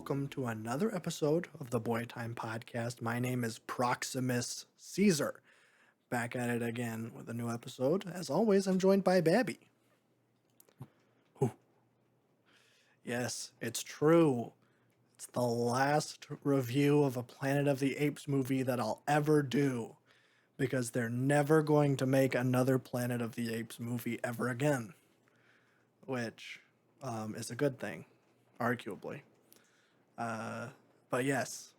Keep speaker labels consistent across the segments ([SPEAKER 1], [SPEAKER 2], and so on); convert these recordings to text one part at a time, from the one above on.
[SPEAKER 1] welcome to another episode of the Boytime podcast. My name is Proximus Caesar. Back at it again with a new episode. As always, I'm joined by Babby. Whew. Yes, it's true. It's the last review of a Planet of the Apes movie that I'll ever do, because they're never going to make another Planet of the Apes movie ever again, which is a good thing, arguably. But yes,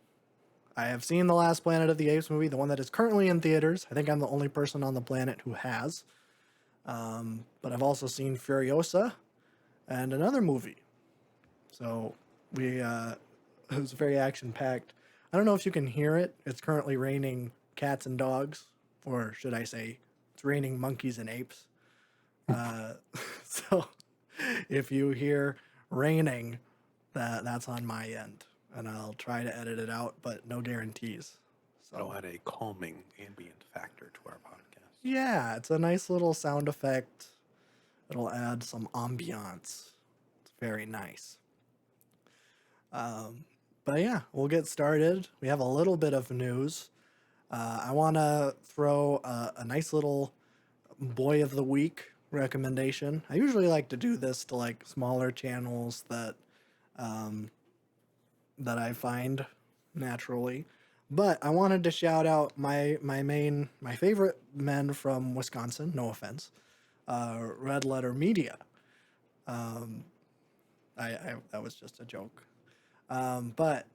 [SPEAKER 1] I have seen the last Planet of the Apes movie, the one that is currently in theaters. I think I'm the only person on the planet who has. But I've also seen Furiosa and another movie. So it was very action-packed. I don't know if you can hear it. It's currently raining cats and dogs, or should I say, it's raining monkeys and apes. So if you hear raining, that's on my end, and I'll try to edit it out, but no guarantees.
[SPEAKER 2] It'll add a calming ambient factor to our podcast.
[SPEAKER 1] Yeah, it's a nice little sound effect. It'll add some ambiance. It's very nice. But yeah, we'll get started. We have a little bit of news. I want to throw a nice little Boy of the Week recommendation. I usually like to do this to like smaller channels that I find naturally. But I wanted to shout out my favorite men from Wisconsin, no offense, Red Letter Media. That was just a joke. But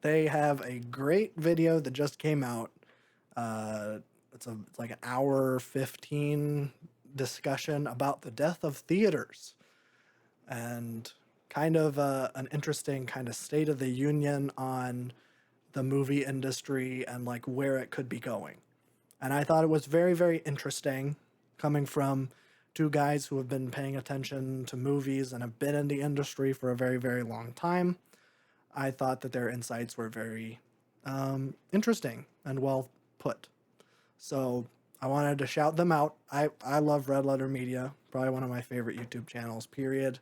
[SPEAKER 1] they have a great video that just came out. It's like an hour 15 discussion about the death of theaters, and kind of an interesting kind of state of the union on the movie industry and like where it could be going. And I thought it was very, very interesting, coming from two guys who have been paying attention to movies and have been in the industry for a very, very long time. I thought that their insights were very interesting and well put. So I wanted to shout them out. I love Red Letter Media, probably one of my favorite YouTube channels, period.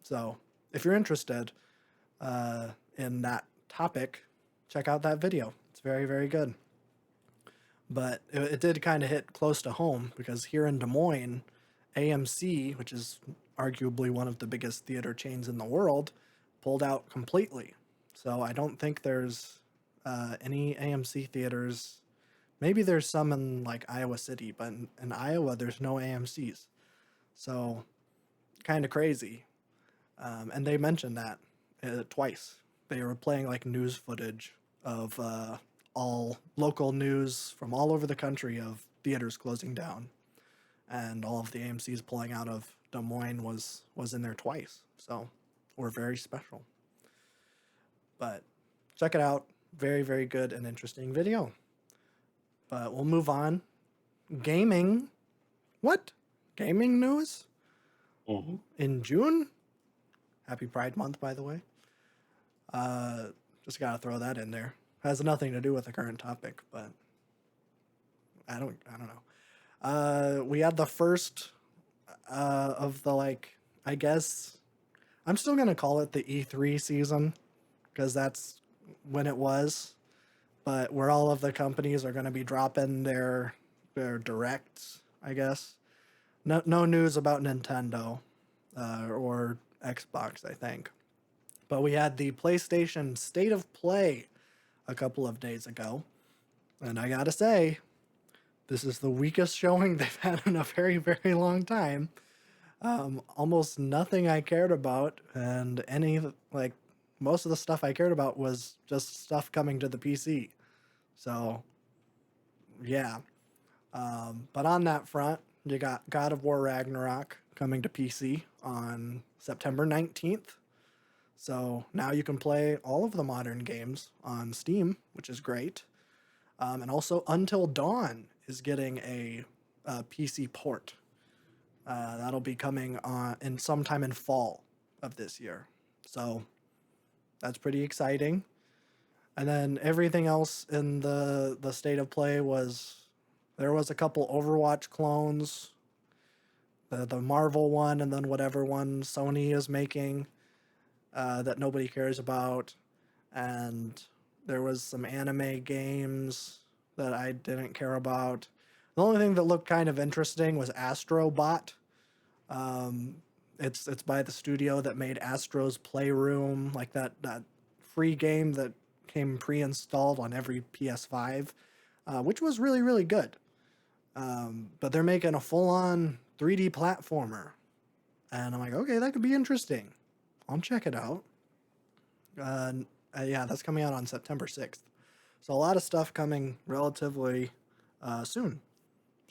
[SPEAKER 1] So if you're interested in that topic, check out that video. It's very, very good. But it did kind of hit close to home, because here in Des Moines, AMC, which is arguably one of the biggest theater chains in the world, pulled out completely. So I don't think there's any AMC theaters. Maybe there's some in like Iowa City, but in Iowa, there's no AMCs. So kind of crazy. And they mentioned that twice. They were playing like news footage of all local news from all over the country of theaters closing down. And all of the AMCs pulling out of Des Moines was in there twice. So we're very special. But check it out. Very, very good and interesting video. But we'll move on. Gaming. What? Gaming news?
[SPEAKER 2] Mm-hmm.
[SPEAKER 1] In June? Happy Pride Month, by the way. Just gotta throw that in there. Has nothing to do with the current topic, but I don't know. We had the first of the, like, I guess I'm still gonna call it the E3 season, because that's when it was. But where all of the companies are gonna be dropping their directs, I guess. No news about Nintendo or Xbox, I think. But we had the PlayStation State of Play a couple of days ago. And I gotta say, this is the weakest showing they've had in a very, very long time. Almost nothing I cared about, and most of the stuff I cared about was just stuff coming to the PC. So, yeah. But on that front, you got God of War Ragnarok coming to PC on September 19th. So now you can play all of the modern games on Steam, which is great. And also Until Dawn is getting a PC port. That'll be coming in sometime in fall of this year. So that's pretty exciting. And then everything else in the State of Play there was a couple Overwatch clones, the Marvel one, and then whatever one Sony is making. that nobody cares about, and there was some anime games that I didn't care about. The only thing that looked kind of interesting was Astrobot. Um, it's by the studio that made Astro's Playroom, like that free game that came pre-installed on every PS5, which was really really good. But they're making a full-on 3D platformer, and I'm like, okay, that could be interesting. I'll check it out. Uh, yeah, that's coming out on September 6th. So a lot of stuff coming relatively soon.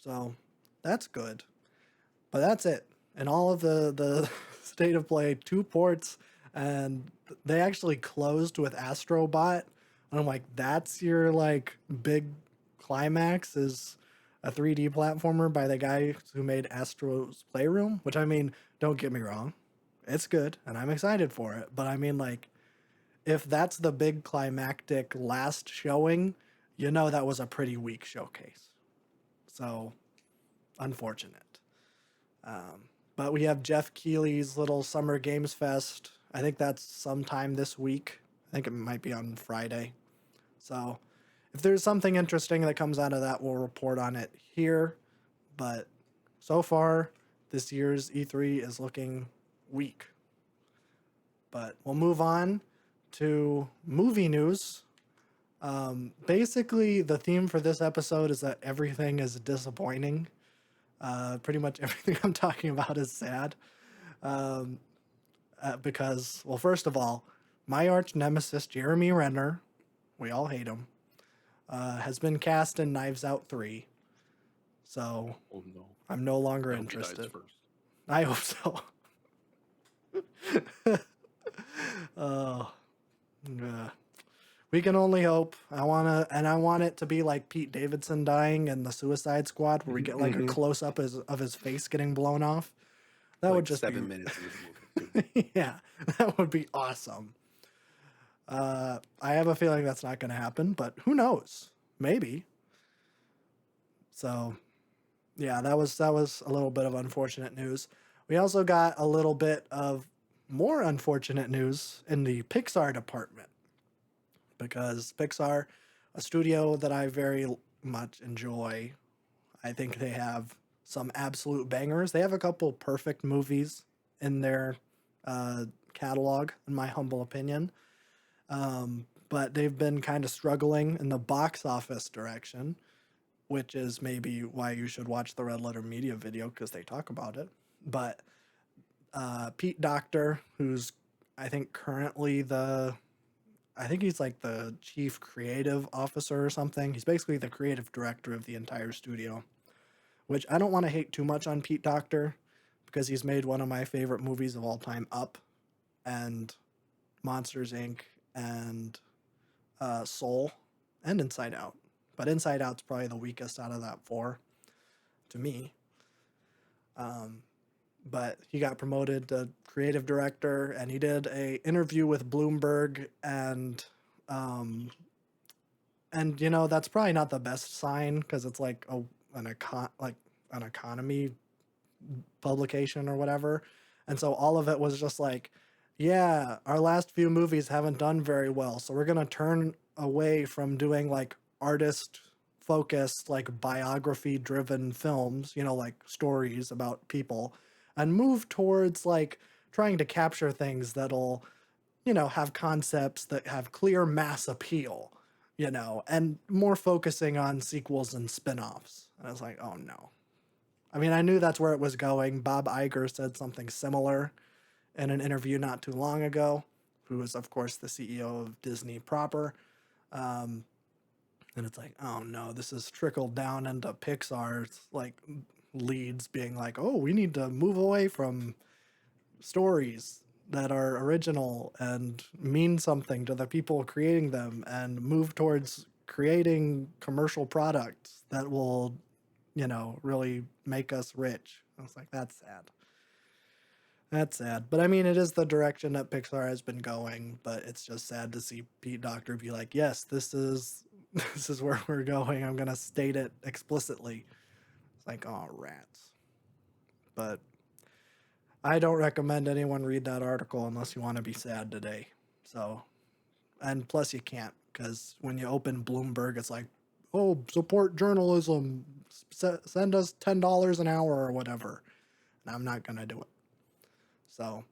[SPEAKER 1] So that's good. But that's it. And all of the state of play, 2 ports, and they actually closed with Astrobot. And I'm like, that's your like big climax is a 3D platformer by the guy who made Astro's Playroom, which I mean, don't get me wrong, it's good and I'm excited for it. But I mean, like, if that's the big climactic last showing, you know that was a pretty weak showcase. So, unfortunate. But we have Jeff Keighley's little Summer Games Fest. I think that's sometime this week. I think it might be on Friday. So, if there's something interesting that comes out of that, we'll report on it here. But so far, this year's E3 is looking weak. But we'll move on to movie news. Basically, the theme for this episode is that everything is disappointing. Pretty much everything I'm talking about is sad. Because, well, first of all, my arch nemesis, Jeremy Renner, we all hate him, has been cast in Knives Out 3. So
[SPEAKER 2] Oh no.
[SPEAKER 1] I'm no longer
[SPEAKER 2] I hope he dies
[SPEAKER 1] interested.
[SPEAKER 2] first.
[SPEAKER 1] I hope so. Oh, we can only hope. I want it to be like Pete Davidson dying in the Suicide Squad, where we get like a close up of his face getting blown off. That
[SPEAKER 2] Like
[SPEAKER 1] would just
[SPEAKER 2] 7
[SPEAKER 1] be
[SPEAKER 2] minutes in this movie.
[SPEAKER 1] yeah, that would be awesome. I have a feeling that's not going to happen, but who knows? Maybe. So, yeah, that was a little bit of unfortunate news. We also got a little bit of more unfortunate news in the Pixar department, because Pixar, a studio that I very much enjoy, I think they have some absolute bangers. They have a couple perfect movies in their catalog, in my humble opinion. But they've been kind of struggling in the box office direction, which is maybe why you should watch the Red Letter Media video, because they talk about it. But Pete Docter, who's I think currently I think he's like the chief creative officer or something. He's basically the creative director of the entire studio, which I don't want to hate too much on Pete Docter, because he's made one of my favorite movies of all time, Up, and Monsters Inc., and Soul, and Inside Out. But Inside Out's probably the weakest out of that 4 to me. But he got promoted to creative director, and he did a interview with Bloomberg, and you know, that's probably not the best sign, because it's like an economy publication or whatever. And so all of it was just like, yeah, our last few movies haven't done very well, so we're going to turn away from doing like artist focused, like biography driven films, you know, like stories about people, and move towards like trying to capture things that'll, you know, have concepts that have clear mass appeal, you know, and more focusing on sequels and spin-offs. And I was like, oh no. I mean, I knew that's where it was going. Bob Iger said something similar in an interview not too long ago, who is, of course, the CEO of Disney proper. And it's like, oh no, this has trickled down into Pixar's like leads being like, oh, we need to move away from stories that are original and mean something to the people creating them, and move towards creating commercial products that will, you know, really make us rich. I was like, that's sad. That's sad. But I mean, it is the direction that Pixar has been going, but it's just sad to see Pete Docter be like, yes, this is where we're going. I'm gonna state it explicitly. It's like, oh rats. But I don't recommend anyone read that article unless you want to be sad today. So, and plus you can't, because when you open Bloomberg, it's like, oh, support journalism, send us $10 an hour or whatever. And I'm not gonna do it. So,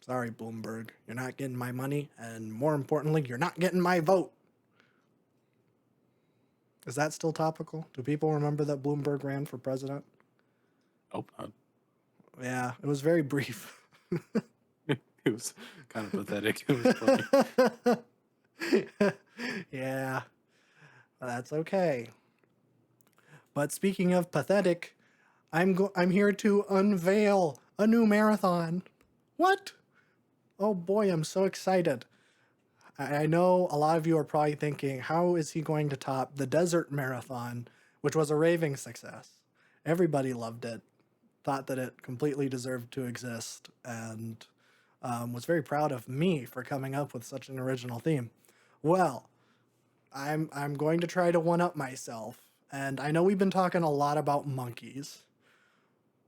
[SPEAKER 1] sorry, Bloomberg, you're not getting my money, and more importantly, you're not getting my vote. Is that still topical? Do people remember that Bloomberg ran for president?
[SPEAKER 2] Nope.
[SPEAKER 1] Yeah, it was very brief.
[SPEAKER 2] It was kind of pathetic. It was funny.
[SPEAKER 1] Yeah, that's okay. But speaking of pathetic, I'm here to unveil a new marathon. What? Oh boy, I'm so excited. I know a lot of you are probably thinking, how is he going to top the Desert Marathon, which was a raving success? Everybody loved it, thought that it completely deserved to exist, and was very proud of me for coming up with such an original theme. Well, I'm going to try to one up myself, and I know we've been talking a lot about monkeys,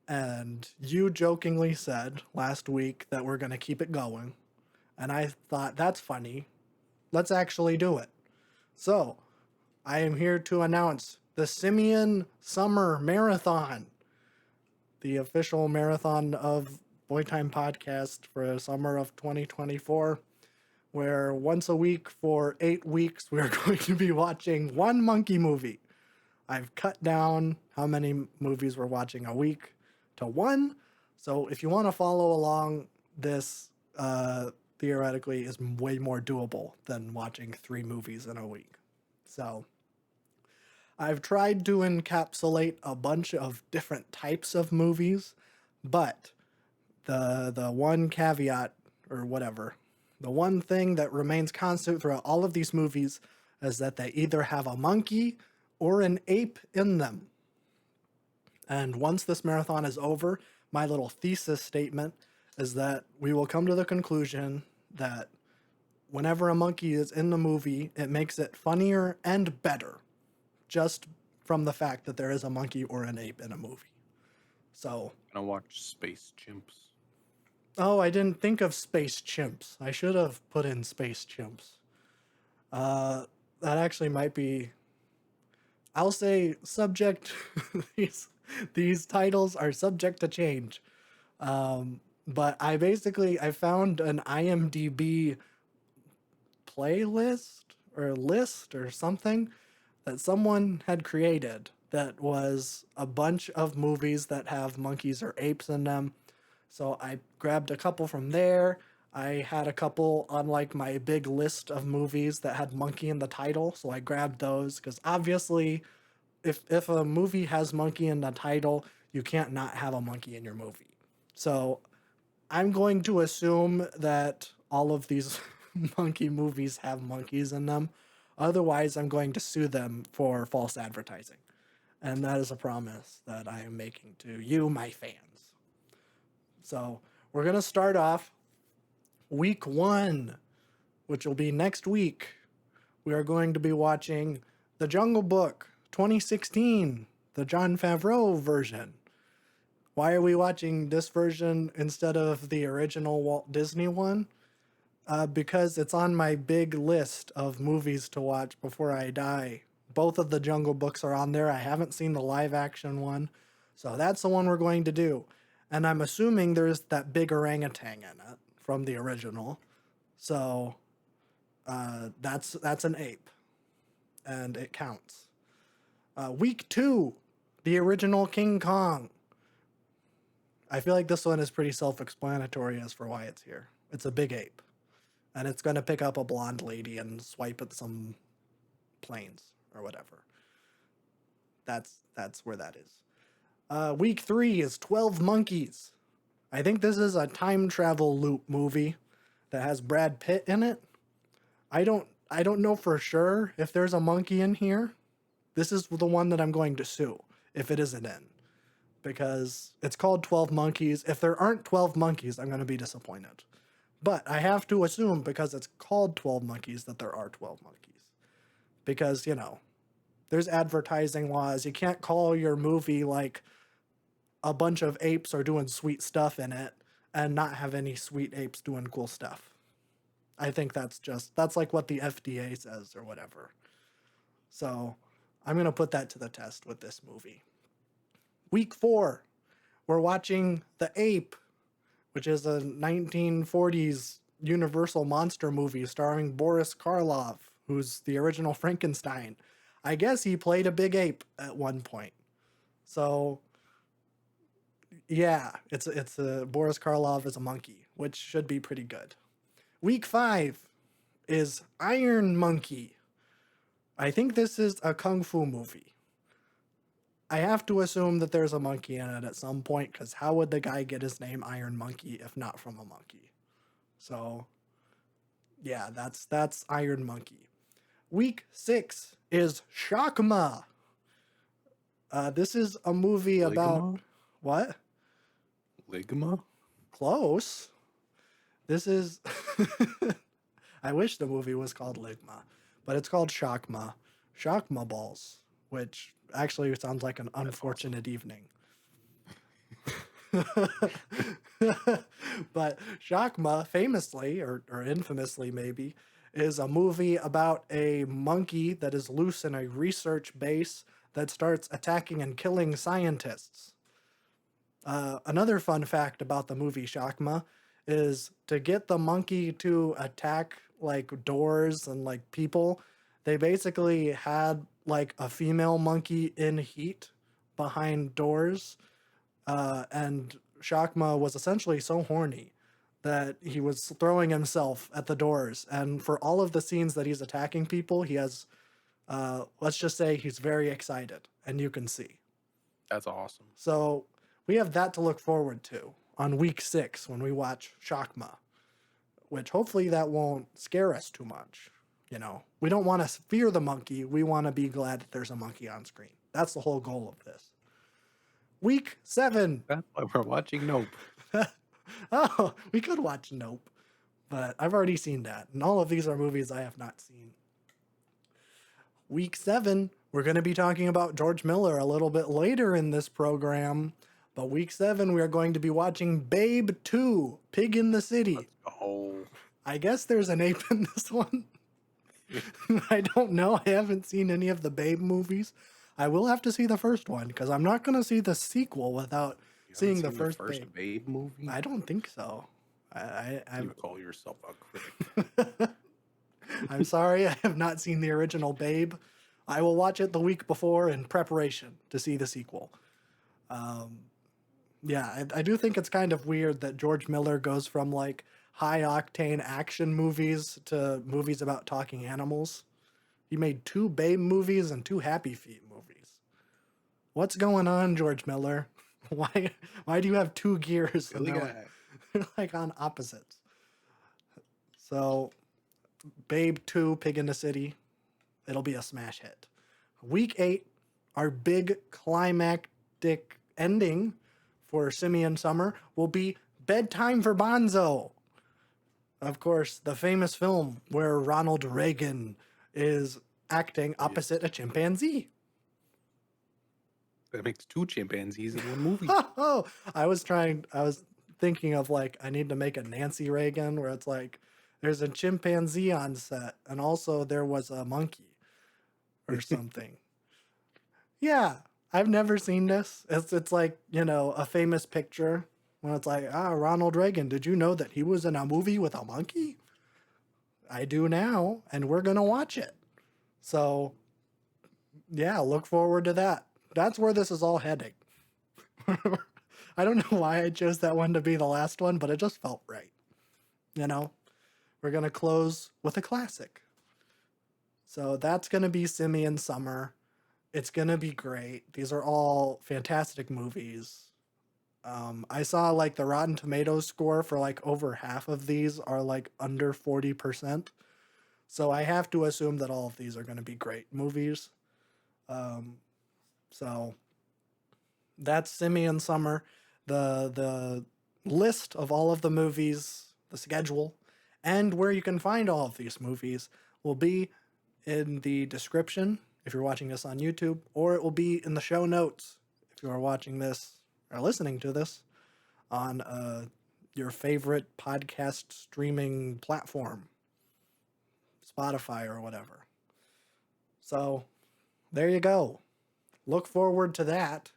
[SPEAKER 1] and you jokingly said last week that we're going to keep it going, and I thought that's funny. Let's actually do it. So, I am here to announce the SIMIAN Summer Marathon, the official marathon of Bedtime podcast for the summer of 2024, where once a week for 8 weeks we are going to be watching one monkey movie. I've cut down how many movies we're watching a week to one. So if you want to follow along, this theoretically is way more doable than watching 3 movies in a week. So I've tried to encapsulate a bunch of different types of movies, but the one caveat, or whatever, the one thing that remains constant throughout all of these movies is that they either have a monkey or an ape in them. And once this marathon is over, my little thesis statement is that we will come to the conclusion that whenever a monkey is in the movie, it makes it funnier and better, just from the fact that there is a monkey or an ape in a movie. So,
[SPEAKER 2] Gonna watch Space Chimps.
[SPEAKER 1] oh, I didn't think of Space Chimps. I should have put in Space Chimps. That actually might be, I'll say subject, these titles are subject to change. But I found an IMDb playlist or list or something that someone had created that was a bunch of movies that have monkeys or apes in them. So I grabbed a couple from there. I had a couple on like my big list of movies that had monkey in the title, so I grabbed those because obviously if a movie has monkey in the title, you can't not have a monkey in your movie. So I'm going to assume that all of these monkey movies have monkeys in them. Otherwise, I'm going to sue them for false advertising. And that is a promise that I am making to you, my fans. So we're going to start off week 1, which will be next week. We are going to be watching The Jungle Book 2016, the Jon Favreau version. Why are we watching this version instead of the original Walt Disney one? Because it's on my big list of movies to watch before I die. Both of the Jungle Books are on there. I haven't seen the live action one. So that's the one we're going to do. And I'm assuming there's that big orangutan in it from the original. So that's an ape. And it counts. Week 2, the original King Kong. I feel like this one is pretty self-explanatory as for why it's here. It's a big ape. And it's going to pick up a blonde lady and swipe at some planes or whatever. That's where that is. Week 3 is 12 Monkeys. I think this is a time travel loop movie that has Brad Pitt in it. I don't know for sure if there's a monkey in here. This is the one that I'm going to sue if it isn't in. Because it's called 12 Monkeys. If there aren't 12 monkeys, I'm going to be disappointed. But I have to assume, because it's called 12 Monkeys, that there are 12 monkeys. Because, there's advertising laws. You can't call your movie like a bunch of apes are doing sweet stuff in it and not have any sweet apes doing cool stuff. I think that's like what the FDA says or whatever. So I'm going to put that to the test with this movie. Week 4, we're watching The Ape, which is a 1940s Universal monster movie starring Boris Karloff, who's the original Frankenstein. I guess he played a big ape at one point. So yeah, it's Boris Karloff is a monkey, which should be pretty good. Week 5 is Iron Monkey. I think this is a kung fu movie. I have to assume that there's a monkey in it at some point, because how would the guy get his name Iron Monkey if not from a monkey? So yeah, that's Iron Monkey. Week 6 is Shakma. This is a movie about
[SPEAKER 2] Ligma?
[SPEAKER 1] what?
[SPEAKER 2] Ligma?
[SPEAKER 1] Close. This is I wish the movie was called Ligma, but it's called Shakma. Shakma balls, which actually sounds like an unfortunate evening. But Shakma, famously, or infamously maybe, is a movie about a monkey that is loose in a research base that starts attacking and killing scientists. Another fun fact about the movie Shakma is to get the monkey to attack like doors and like people, they basically had like a female monkey in heat behind doors. And Shakma was essentially so horny that he was throwing himself at the doors. And for all of the scenes that he's attacking people, he has, let's just say he's very excited, and you can see.
[SPEAKER 2] That's awesome.
[SPEAKER 1] So we have that to look forward to on week 6 when we watch Shakma, which hopefully that won't scare us too much. You know, we don't want to fear the monkey. We want to be glad that there's a monkey on screen. That's the whole goal of this. Week 7.
[SPEAKER 2] That's why we're watching Nope.
[SPEAKER 1] Oh, we could watch Nope, but I've already seen that. And all of these are movies I have not seen. Week 7, we're going to be talking about George Miller a little bit later in this program. But week 7, we are going to be watching Babe 2, Pig in the City.
[SPEAKER 2] Oh.
[SPEAKER 1] I guess there's an ape in this one. I don't know. I haven't seen any of the Babe movies. I will have to see the first one, because I'm not going to see the sequel without seeing the first
[SPEAKER 2] Babe movie?
[SPEAKER 1] I don't think so.
[SPEAKER 2] You call yourself a critic.
[SPEAKER 1] I'm sorry, I have not seen the original Babe. I will watch it the week before in preparation to see the sequel. Yeah, I do think it's kind of weird that George Miller goes from like high-octane action movies to movies about talking animals. He made 2 Babe movies and 2 Happy Feet movies. What's going on, George Miller? Why do you have 2 gears? And they're like on opposites. So, Babe 2, Pig in the City, it'll be a smash hit. Week 8, our big climactic ending for Simian Summer will be Bedtime for Bonzo. Of course, the famous film where Ronald Reagan is acting opposite a chimpanzee.
[SPEAKER 2] That makes 2 chimpanzees in one movie.
[SPEAKER 1] Oh, I was thinking of like, I need to make a Nancy Reagan where it's like, there's a chimpanzee on set, and also there was a monkey or something. Yeah, I've never seen this. It's like, you know, a famous picture when it's like, Ronald Reagan, did you know that he was in a movie with a monkey? I do now, and we're going to watch it. So, yeah, look forward to that. That's where this is all heading. I don't know why I chose that one to be the last one, but it just felt right. You know? We're going to close with a classic. So that's going to be Simian Summer. It's going to be great. These are all fantastic movies. I saw like the Rotten Tomatoes score for like over half of these are like under 40%. So I have to assume that all of these are going to be great movies. So that's Simian Summer. The list of all of the movies, the schedule, and where you can find all of these movies will be in the description if you're watching this on YouTube, or it will be in the show notes if you are watching this are listening to this on your favorite podcast streaming platform, Spotify or whatever. So there you go. Look forward to that.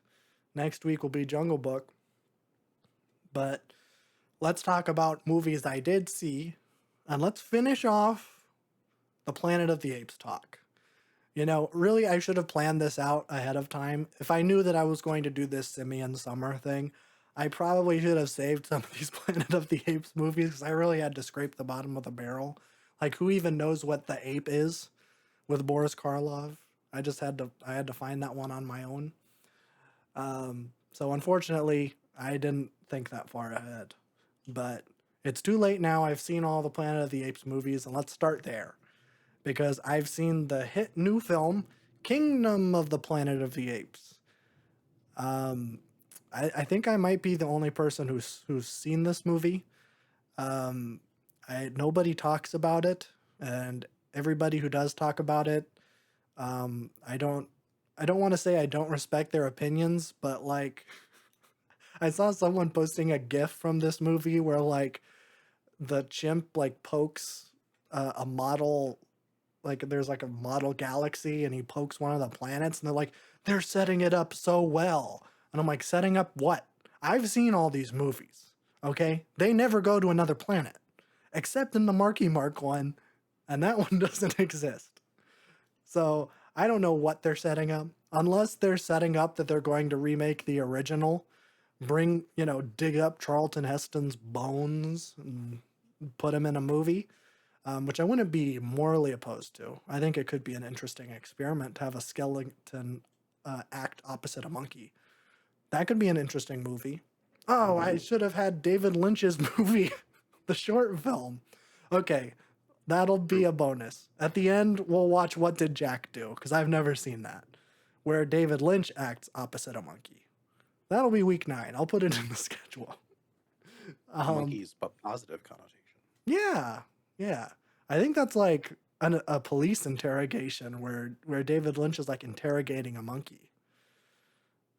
[SPEAKER 1] Next week will be Jungle Book. But let's talk about movies I did see. And let's finish off the Planet of the Apes talk. You know, really, I should have planned this out ahead of time. If I knew that I was going to do this Simian summer thing, I probably should have saved some of these Planet of the Apes movies because I really had to scrape the bottom of the barrel. Like, who even knows what the ape is with Boris Karloff? I had to find that one on my own. So unfortunately, I didn't think that far ahead. But it's too late now. I've seen all the Planet of the Apes movies, and let's start there. Because I've seen the hit new film, Kingdom of the Planet of the Apes. I think I might be the only person who's seen this movie. Nobody talks about it, and everybody who does talk about it, I don't want to say I don't respect their opinions, but like I saw someone posting a GIF from this movie where like the chimp like pokes a model, like there's like a model galaxy and he pokes one of the planets and they're like, they're setting it up so well. And I'm like, setting up what? I've seen all these movies, okay? They never go to another planet, except in the Marky Mark one, and that one doesn't exist. So I don't know what they're setting up, unless they're setting up that they're going to remake the original, dig up Charlton Heston's bones and put him in a movie, which I wouldn't be morally opposed to. I think it could be an interesting experiment to have a skeleton act opposite a monkey. That could be an interesting movie. Oh, I should have had David Lynch's movie, the short film. Okay, that'll be a bonus. At the end, we'll watch What Did Jack Do? Because I've never seen that, where David Lynch acts opposite a monkey. That'll be week 9. I'll put it in the schedule.
[SPEAKER 2] Monkeys, but positive connotation.
[SPEAKER 1] Yeah. I think that's like a police interrogation where David Lynch is like interrogating a monkey.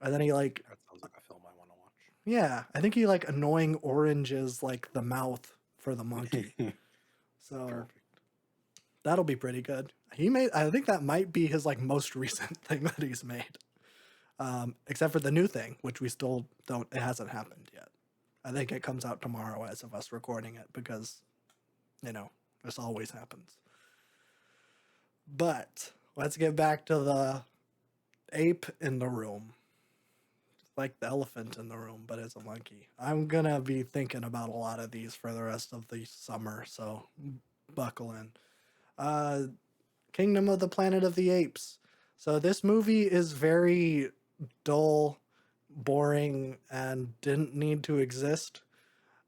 [SPEAKER 1] And then he like,
[SPEAKER 2] That sounds like a film I want to watch.
[SPEAKER 1] yeah, I think he like annoying oranges like the mouth for the monkey. So
[SPEAKER 2] Perfect.
[SPEAKER 1] that'll be pretty good. I think that might be his like most recent thing that he's made. Except for the new thing, which we still don't, it hasn't happened yet. I think it comes out tomorrow as of us recording it because, this always happens. But let's get back to the ape in the room. Like the elephant in the room, but it's a monkey. I'm gonna be thinking about a lot of these for the rest of the summer, so buckle in. Kingdom of the Planet of the Apes. So this movie is very dull, boring, and didn't need to exist.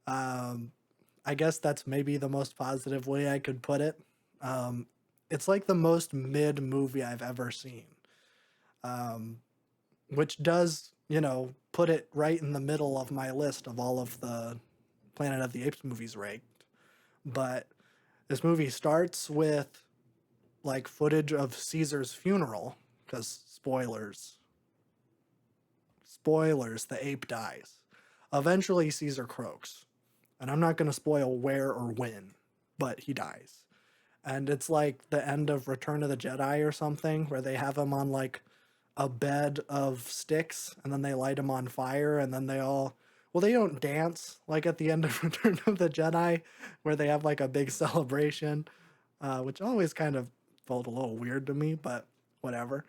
[SPEAKER 1] I guess that's maybe the most positive way I could put it. It's like the most mid movie I've ever seen, which does, put it right in the middle of my list of all of the Planet of the Apes movies ranked. But this movie starts with like footage of Caesar's funeral, because spoilers, the ape dies. Eventually Caesar croaks. And I'm not going to spoil where or when, but he dies. And it's like the end of Return of the Jedi or something, where they have him on like a bed of sticks and then they light him on fire and then they don't dance like at the end of Return of the Jedi, where they have like a big celebration, which always kind of felt a little weird to me, but whatever.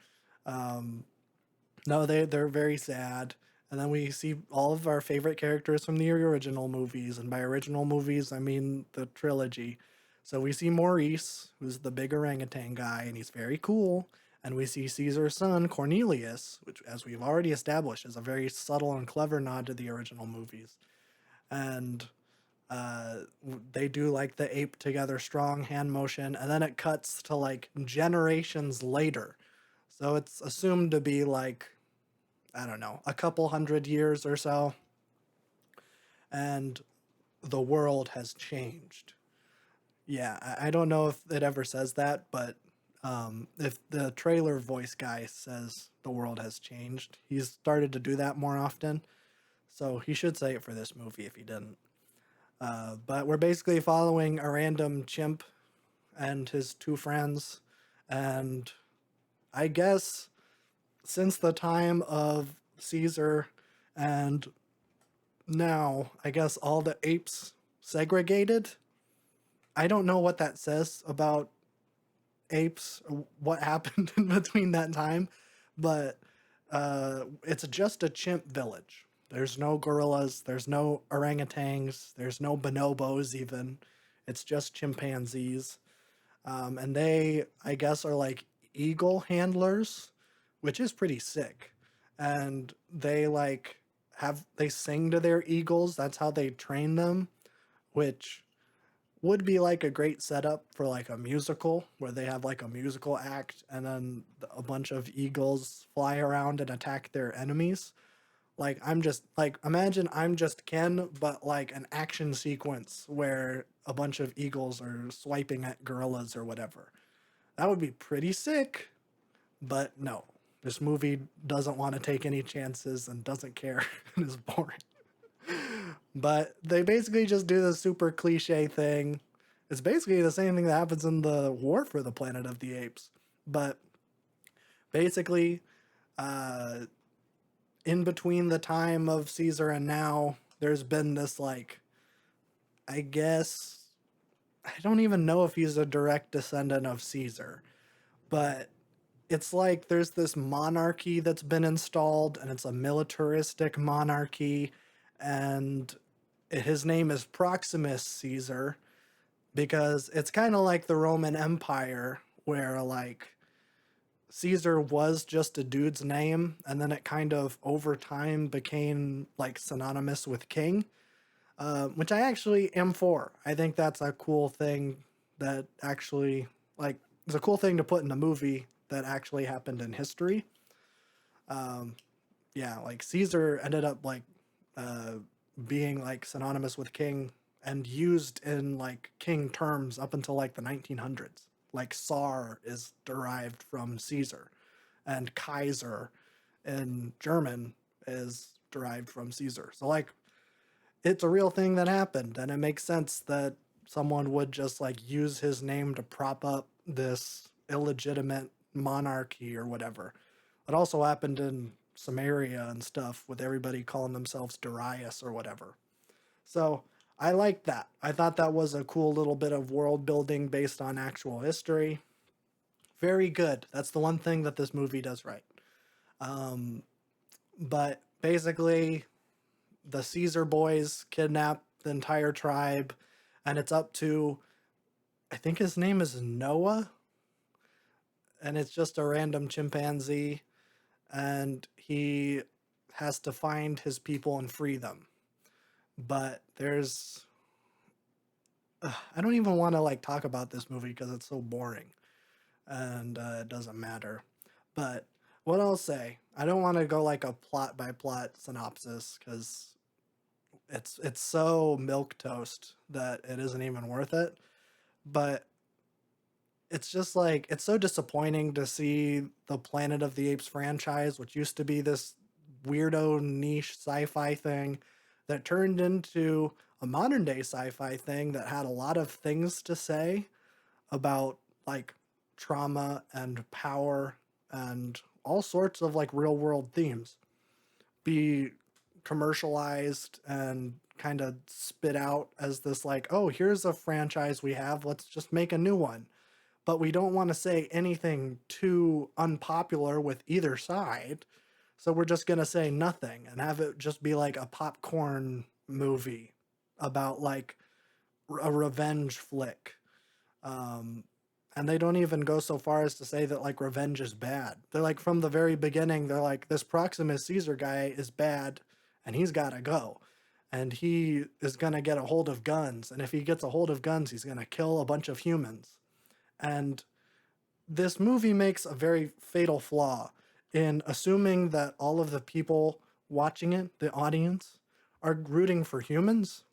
[SPEAKER 1] No, they're very sad. And then we see all of our favorite characters from the original movies. And by original movies, I mean the trilogy. So we see Maurice, who's the big orangutan guy, and he's very cool. And we see Caesar's son, Cornelius, which, as we've already established, is a very subtle and clever nod to the original movies. And they do like the ape together strong hand motion. And then it cuts to like generations later. So it's assumed to be like, I don't know, a couple hundred years or so. And the world has changed. Yeah, I don't know if it ever says that, but if the trailer voice guy says the world has changed, he's started to do that more often. So he should say it for this movie if he didn't. But we're basically following a random chimp and his two friends. And I guess since the time of Caesar and now, I guess all the apes segregated. I don't know what that says about apes, what happened in between that time, but it's just a chimp village. There's no gorillas, there's no orangutans, there's no bonobos even. It's just chimpanzees. And they, I guess, are like eagle handlers, which is pretty sick. And they like they sing to their eagles. That's how they train them, which would be like a great setup for like a musical where they have like a musical act and then a bunch of eagles fly around and attack their enemies. Like I'm just like imagine I'm just Ken, but like an action sequence where a bunch of eagles are swiping at gorillas or whatever. That would be pretty sick, but no. This movie doesn't want to take any chances and doesn't care and is boring. But they basically just do the super cliche thing. It's basically the same thing that happens in the War for the Planet of the Apes. But basically, uh, in between the time of Caesar and now, there's been this, like, I guess, I don't even know if he's a direct descendant of Caesar, but it's like there's this monarchy that's been installed, and it's a militaristic monarchy, and his name is Proximus Caesar because it's kind of like the Roman Empire, where like Caesar was just a dude's name, and then it kind of over time became like synonymous with king, which I actually am for. I think that's a cool thing that actually, like, it's a cool thing to put in a movie that actually happened in history. Um, yeah, like Caesar ended up like uh, being like synonymous with king and used in like king terms up until like the 1900s. Like Tsar is derived from Caesar, and Kaiser in German is derived from Caesar. So like it's a real thing that happened, and it makes sense that someone would just like use his name to prop up this illegitimate monarchy or whatever. It also happened in Samaria and stuff with everybody calling themselves Darius or whatever. So I liked that. I thought that was a cool little bit of world building based on actual history. Very good. That's the one thing that this movie does right. Um, but basically, the Caesar boys kidnap the entire tribe, and it's up to, I think his name is Noah, and it's just a random chimpanzee, and he has to find his people and free them. But there's, I don't even want to like talk about this movie because it's so boring, and it doesn't matter. But what I'll say, I don't want to go like a plot by plot synopsis because it's so milk toast that it isn't even worth it. But it's just like it's so disappointing to see the Planet of the Apes franchise, which used to be this weirdo niche sci-fi thing, that turned into a modern day sci-fi thing that had a lot of things to say about like trauma and power and all sorts of like real world themes be commercialized and kind of spit out as this like, oh, here's a franchise we have, let's just make a new one. But we don't want to say anything too unpopular with either side, so we're just going to say nothing and have it just be like a popcorn movie about like a revenge flick. um and they don't even go so far as to say that like revenge is bad. They're like from the very beginning, they're like, this Proximus Caesar guy is bad and he's got to go. And he is going to get a hold of guns. And if he gets a hold of guns, he's going to kill a bunch of humans. And this movie makes a very fatal flaw in assuming that all of the people watching it, the audience, are rooting for humans.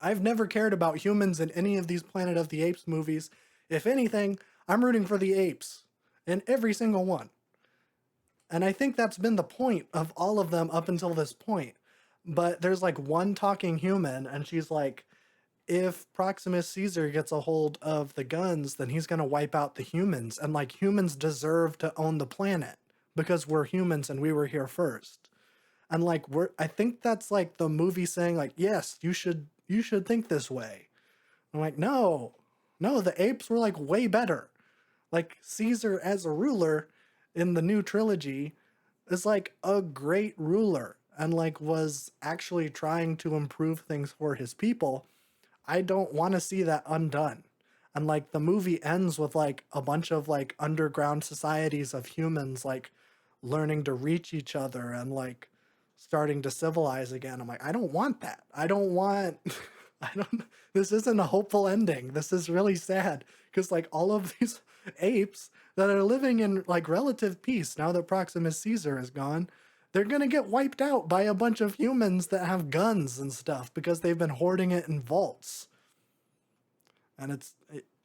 [SPEAKER 1] I've never cared about humans in any of these Planet of the Apes movies. If anything, I'm rooting for the apes in every single one. And I think that's been the point of all of them up until this point. But there's like one talking human, and she's like, if Proximus Caesar gets a hold of the guns, then he's going to wipe out the humans. And like humans deserve to own the planet because we're humans and we were here first. And like I think that's like the movie saying like, yes, you should think this way. I'm like, no, no, the apes were like way better. Like Caesar as a ruler in the new trilogy is like a great ruler and like was actually trying to improve things for his people. I don't want to see that undone. And like the movie ends with like a bunch of like underground societies of humans like learning to reach each other and like starting to civilize again. I'm like, I don't want that. I don't want I don't this isn't a hopeful ending. This is really sad because like all of these apes that are living in like relative peace now that Proximus Caesar is gone, they're going to get wiped out by a bunch of humans that have guns and stuff because they've been hoarding it in vaults. And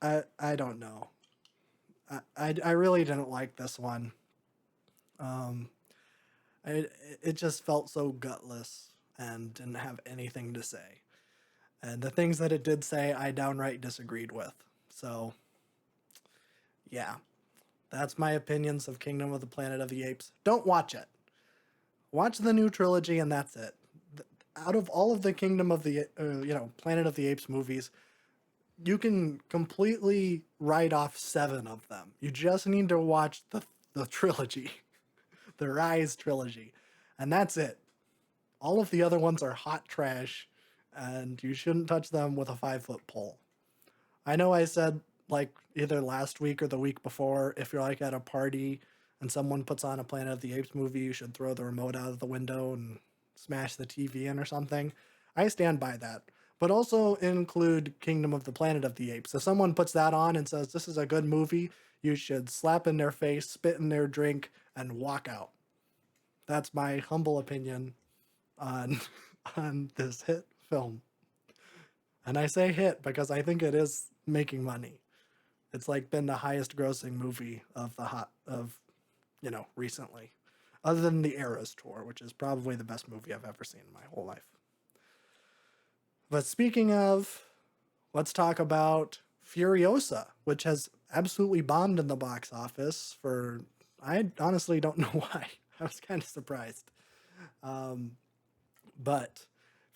[SPEAKER 1] I don't know. I really didn't like this one. Um, it just felt so gutless and didn't have anything to say. And the things that it did say, I downright disagreed with. So, yeah, that's my opinions of Kingdom of the Planet of the Apes. Don't watch it. Watch the new trilogy, and that's it. Out of all of the Kingdom of the Planet of the Apes movies, you can completely write off 7 of them. You just need to watch the trilogy, the Rise trilogy, and that's it. All of the other ones are hot trash, and you shouldn't touch them with a 5-foot pole. I know I said like either last week or the week before, if you're like at a party and someone puts on a Planet of the Apes movie, you should throw the remote out of the window and smash the TV in or something. I stand by that. But also include Kingdom of the Planet of the Apes. If someone puts that on and says this is a good movie, you should slap in their face, spit in their drink, and walk out. That's my humble opinion on on this hit film. And I say hit because I think it is making money. It's like been the highest grossing movie of recently. Other than the Eras tour, which is probably the best movie I've ever seen in my whole life. But speaking of, let's talk about Furiosa, which has absolutely bombed in the box office for, I honestly don't know why. I was kind of surprised. But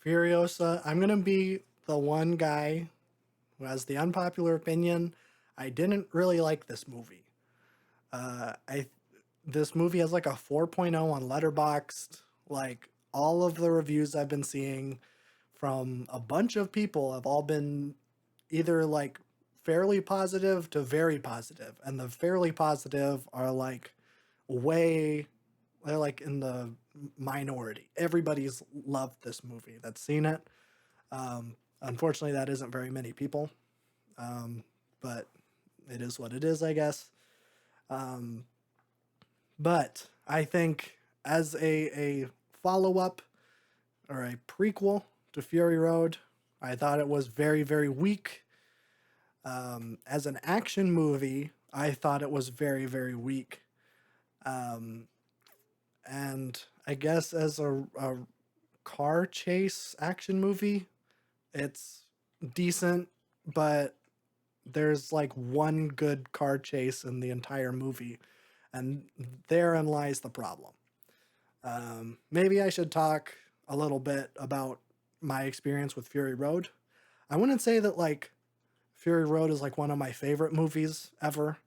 [SPEAKER 1] Furiosa, I'm going to be the one guy who has the unpopular opinion. I didn't really like this movie. This movie has like a 4.0 on Letterboxd. Like all of the reviews I've been seeing from a bunch of people have all been either like fairly positive to very positive, and the fairly positive are like they're like in the minority. Everybody's loved this movie that's seen it. Unfortunately, that isn't very many people, but it is what it is, I guess. But I think as a follow-up or a prequel to Fury Road, I thought it was very, very weak. As an action movie, I thought it was very, very weak. And I guess as a car chase action movie, it's decent, but there's like one good car chase in the entire movie, and therein lies the problem. Maybe I should talk a little bit about my experience with Fury Road. I wouldn't say that like Fury Road is like one of my favorite movies ever.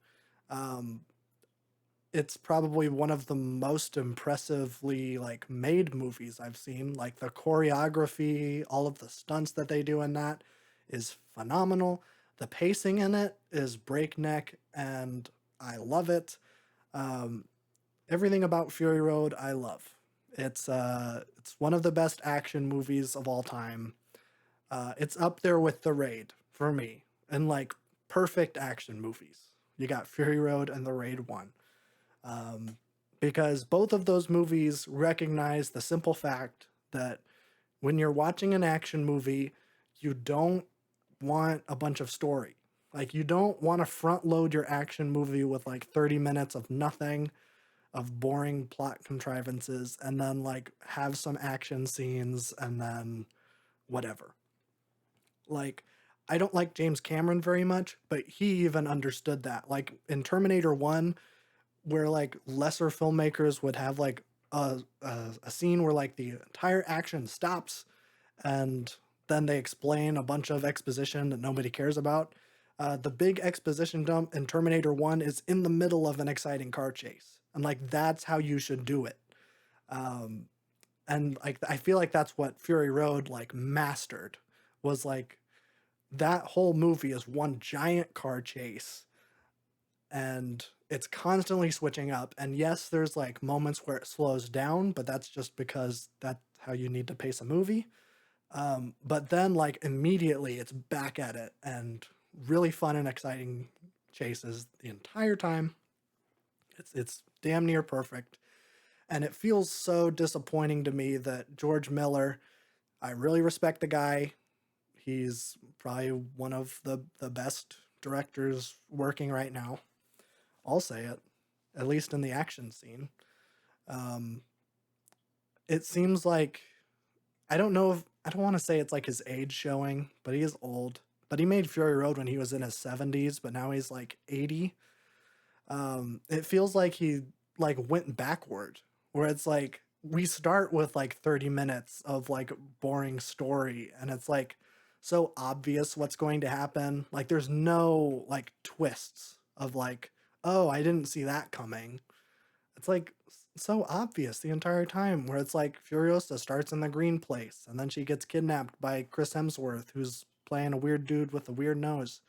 [SPEAKER 1] It's probably one of the most impressively like made movies I've seen. Like the choreography, all of the stunts that they do in that is phenomenal. The pacing in it is breakneck, and I love it. Everything about Fury Road, I love. It's one of the best action movies of all time. It's up there with The Raid for me, and like perfect action movies. You got Fury Road and The Raid 1. Because both of those movies recognize the simple fact that when you're watching an action movie, you don't want a bunch of story. Like, you don't want to front load your action movie with like 30 minutes of nothing. of boring plot contrivances and then like have some action scenes and then whatever. Like, I don't like James Cameron very much, but he even understood that. Like in Terminator 1, where like lesser filmmakers would have like a scene where like the entire action stops and then they explain a bunch of exposition that nobody cares about. The big exposition dump in Terminator 1 is in the middle of an exciting car chase. And like that's how you should do it. Um, and like I feel like that's what Fury Road like mastered, was like that whole movie is one giant car chase and it's constantly switching up. And yes, there's like moments where it slows down, but that's just because that's how you need to pace a movie. But then like immediately it's back at it and really fun and exciting chases the entire time. It's damn near perfect. And it feels so disappointing to me that George Miller, I really respect the guy. He's probably one of the best directors working right now. I'll say it, at least in the action scene. Um, it seems like, I don't know if, I don't want to say it's like his age showing, but he is old. But he made Fury Road when he was in his 70s, but now he's like 80. It feels like he like went backward, where it's like we start with like 30 minutes of like boring story, and it's like so obvious what's going to happen. Like there's no like twists of like, oh, I didn't see that coming. It's like so obvious the entire time, where it's like Furiosa starts in the green place and then she gets kidnapped by Chris Hemsworth, who's playing a weird dude with a weird nose.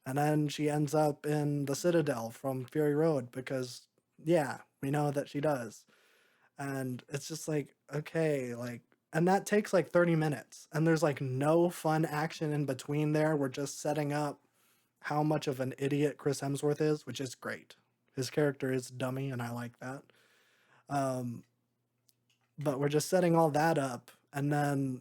[SPEAKER 1] And then she ends up in the Citadel from Fury Road because, yeah, we know that she does. And it's just like, okay, like, and that takes like 30 minutes. And there's like no fun action in between there. We're just setting up how much of an idiot Chris Hemsworth is, which is great. His character is dummy, and I like that. Um, but we're just setting all that up. And then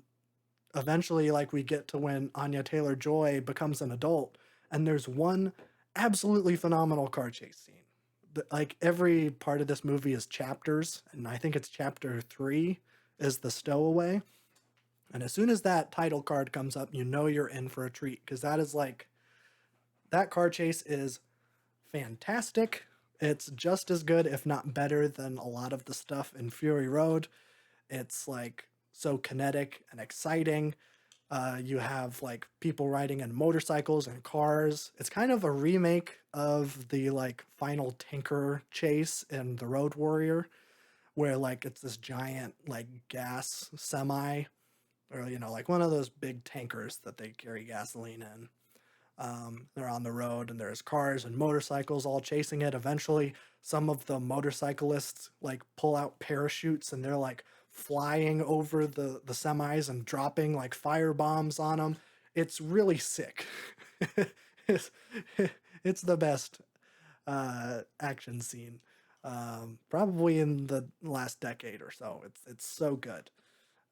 [SPEAKER 1] eventually, like, we get to when Anya Taylor-Joy becomes an adult, and there's one absolutely phenomenal car chase scene. Like, every part of this movie is chapters, and I think it's chapter 3 is the stowaway. And as soon as that title card comes up, you know you're in for a treat, because that is like, that car chase is fantastic. It's just as good, if not better, than a lot of the stuff in Fury Road. It's like so kinetic and exciting. You have like people riding in motorcycles and cars. It's kind of a remake of the like final tanker chase in The Road Warrior, where like it's this giant like gas semi, or you know, like one of those big tankers that they carry gasoline in. They're on the road and there's cars and motorcycles all chasing it. Eventually, some of the motorcyclists like pull out parachutes and they're like flying over the semis and dropping like fire bombs on them. It's really sick. it's, it's the best action scene, probably in the last decade or so. It's so good.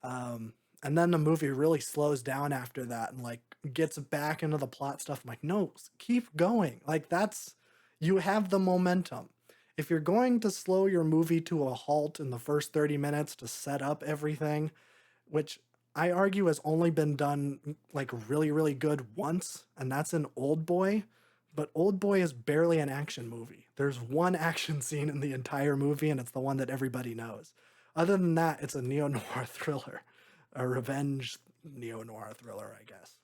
[SPEAKER 1] And then the movie really slows down after that and like gets back into the plot stuff. I'm like, no, keep going. Like that's, you have the momentum. If you're going to slow your movie to a halt in the first 30 minutes to set up everything, which I argue has only been done like really, really good once, and that's in Old Boy. But Old Boy is barely an action movie. There's one action scene in the entire movie, and it's the one that everybody knows. Other than that, it's a neo-noir thriller, a revenge neo-noir thriller, I guess.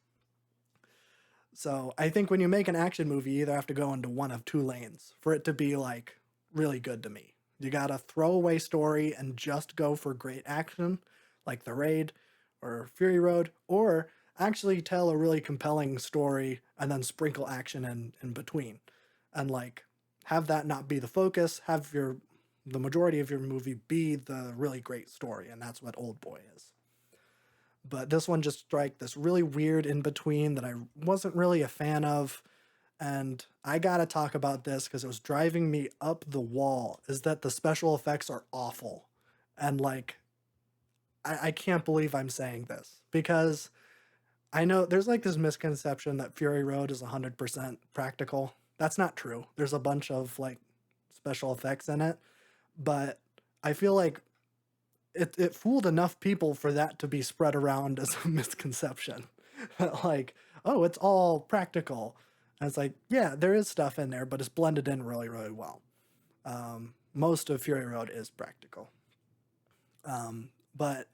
[SPEAKER 1] So I think when you make an action movie, you either have to go into one of two lanes for it to be like really good to me. You got a throwaway story and just go for great action, like The Raid or Fury Road, or actually tell a really compelling story and then sprinkle action in between. And like have that not be the focus, have the majority of your movie be the really great story, and that's what Old Boy is. But this one just strike this really weird in between that I wasn't really a fan of. And I gotta talk about this because it was driving me up the wall, is that the special effects are awful. And like, I can't believe I'm saying this because I know there's like this misconception that Fury Road is 100% practical. That's not true. There's a bunch of like special effects in it, but I feel like it fooled enough people for that to be spread around as a misconception. Like, oh, it's all practical. And it's like, yeah, there is stuff in there, but it's blended in really, really well. Most of Fury Road is practical. But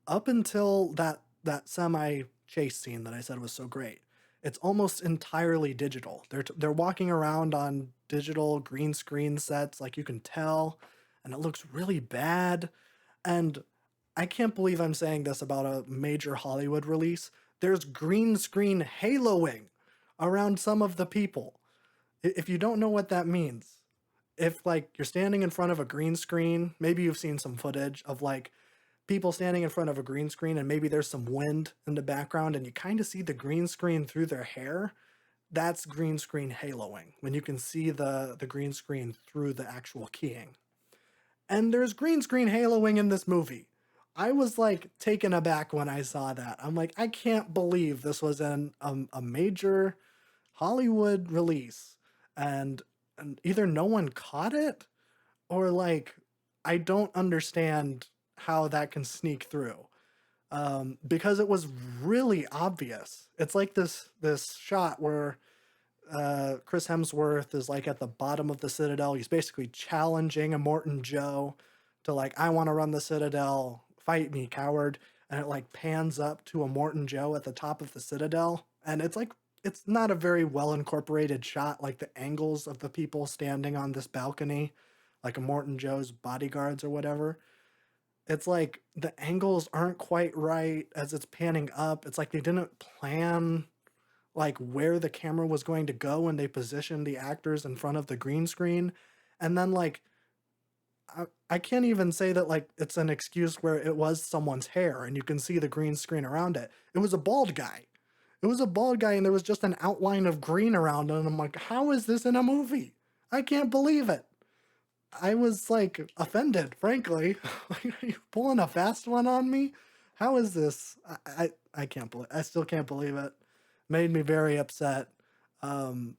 [SPEAKER 1] up until that semi chase scene that I said was so great, it's almost entirely digital. They're walking around on digital green screen sets, like you can tell, and it looks really bad. And I can't believe I'm saying this about a major Hollywood release. There's green screen haloing around some of the people. If you don't know what that means, if like you're standing in front of a green screen, maybe you've seen some footage of like people standing in front of a green screen and maybe there's some wind in the background and you kind of see the green screen through their hair. That's green screen haloing, when you can see the green screen through the actual keying. And there's green screen haloing in this movie. I was like taken aback when I saw that. I'm like, I can't believe this was in a major Hollywood release, and either no one caught it, or like I don't understand how that can sneak through. Because it was really obvious. It's like this shot where Chris Hemsworth is like at the bottom of the Citadel. He's basically challenging Immortan Joe to like, I want to run the Citadel, fight me, coward. And it like pans up to Immortan Joe at the top of the Citadel. And it's like, it's not a very well incorporated shot, like the angles of the people standing on this balcony, like Immortan Joe's bodyguards or whatever. It's like the angles aren't quite right as it's panning up. It's like they didn't plan like where the camera was going to go when they positioned the actors in front of the green screen. And then like I can't even say that like it's an excuse where it was someone's hair and you can see the green screen around it. It was a bald guy. It was a bald guy and there was just an outline of green around it. And I'm like, how is this in a movie? I can't believe it. I was like offended, frankly. Like, are you pulling a fast one on me? How is this? I can't believe. I still can't believe it. Made me very upset. Um,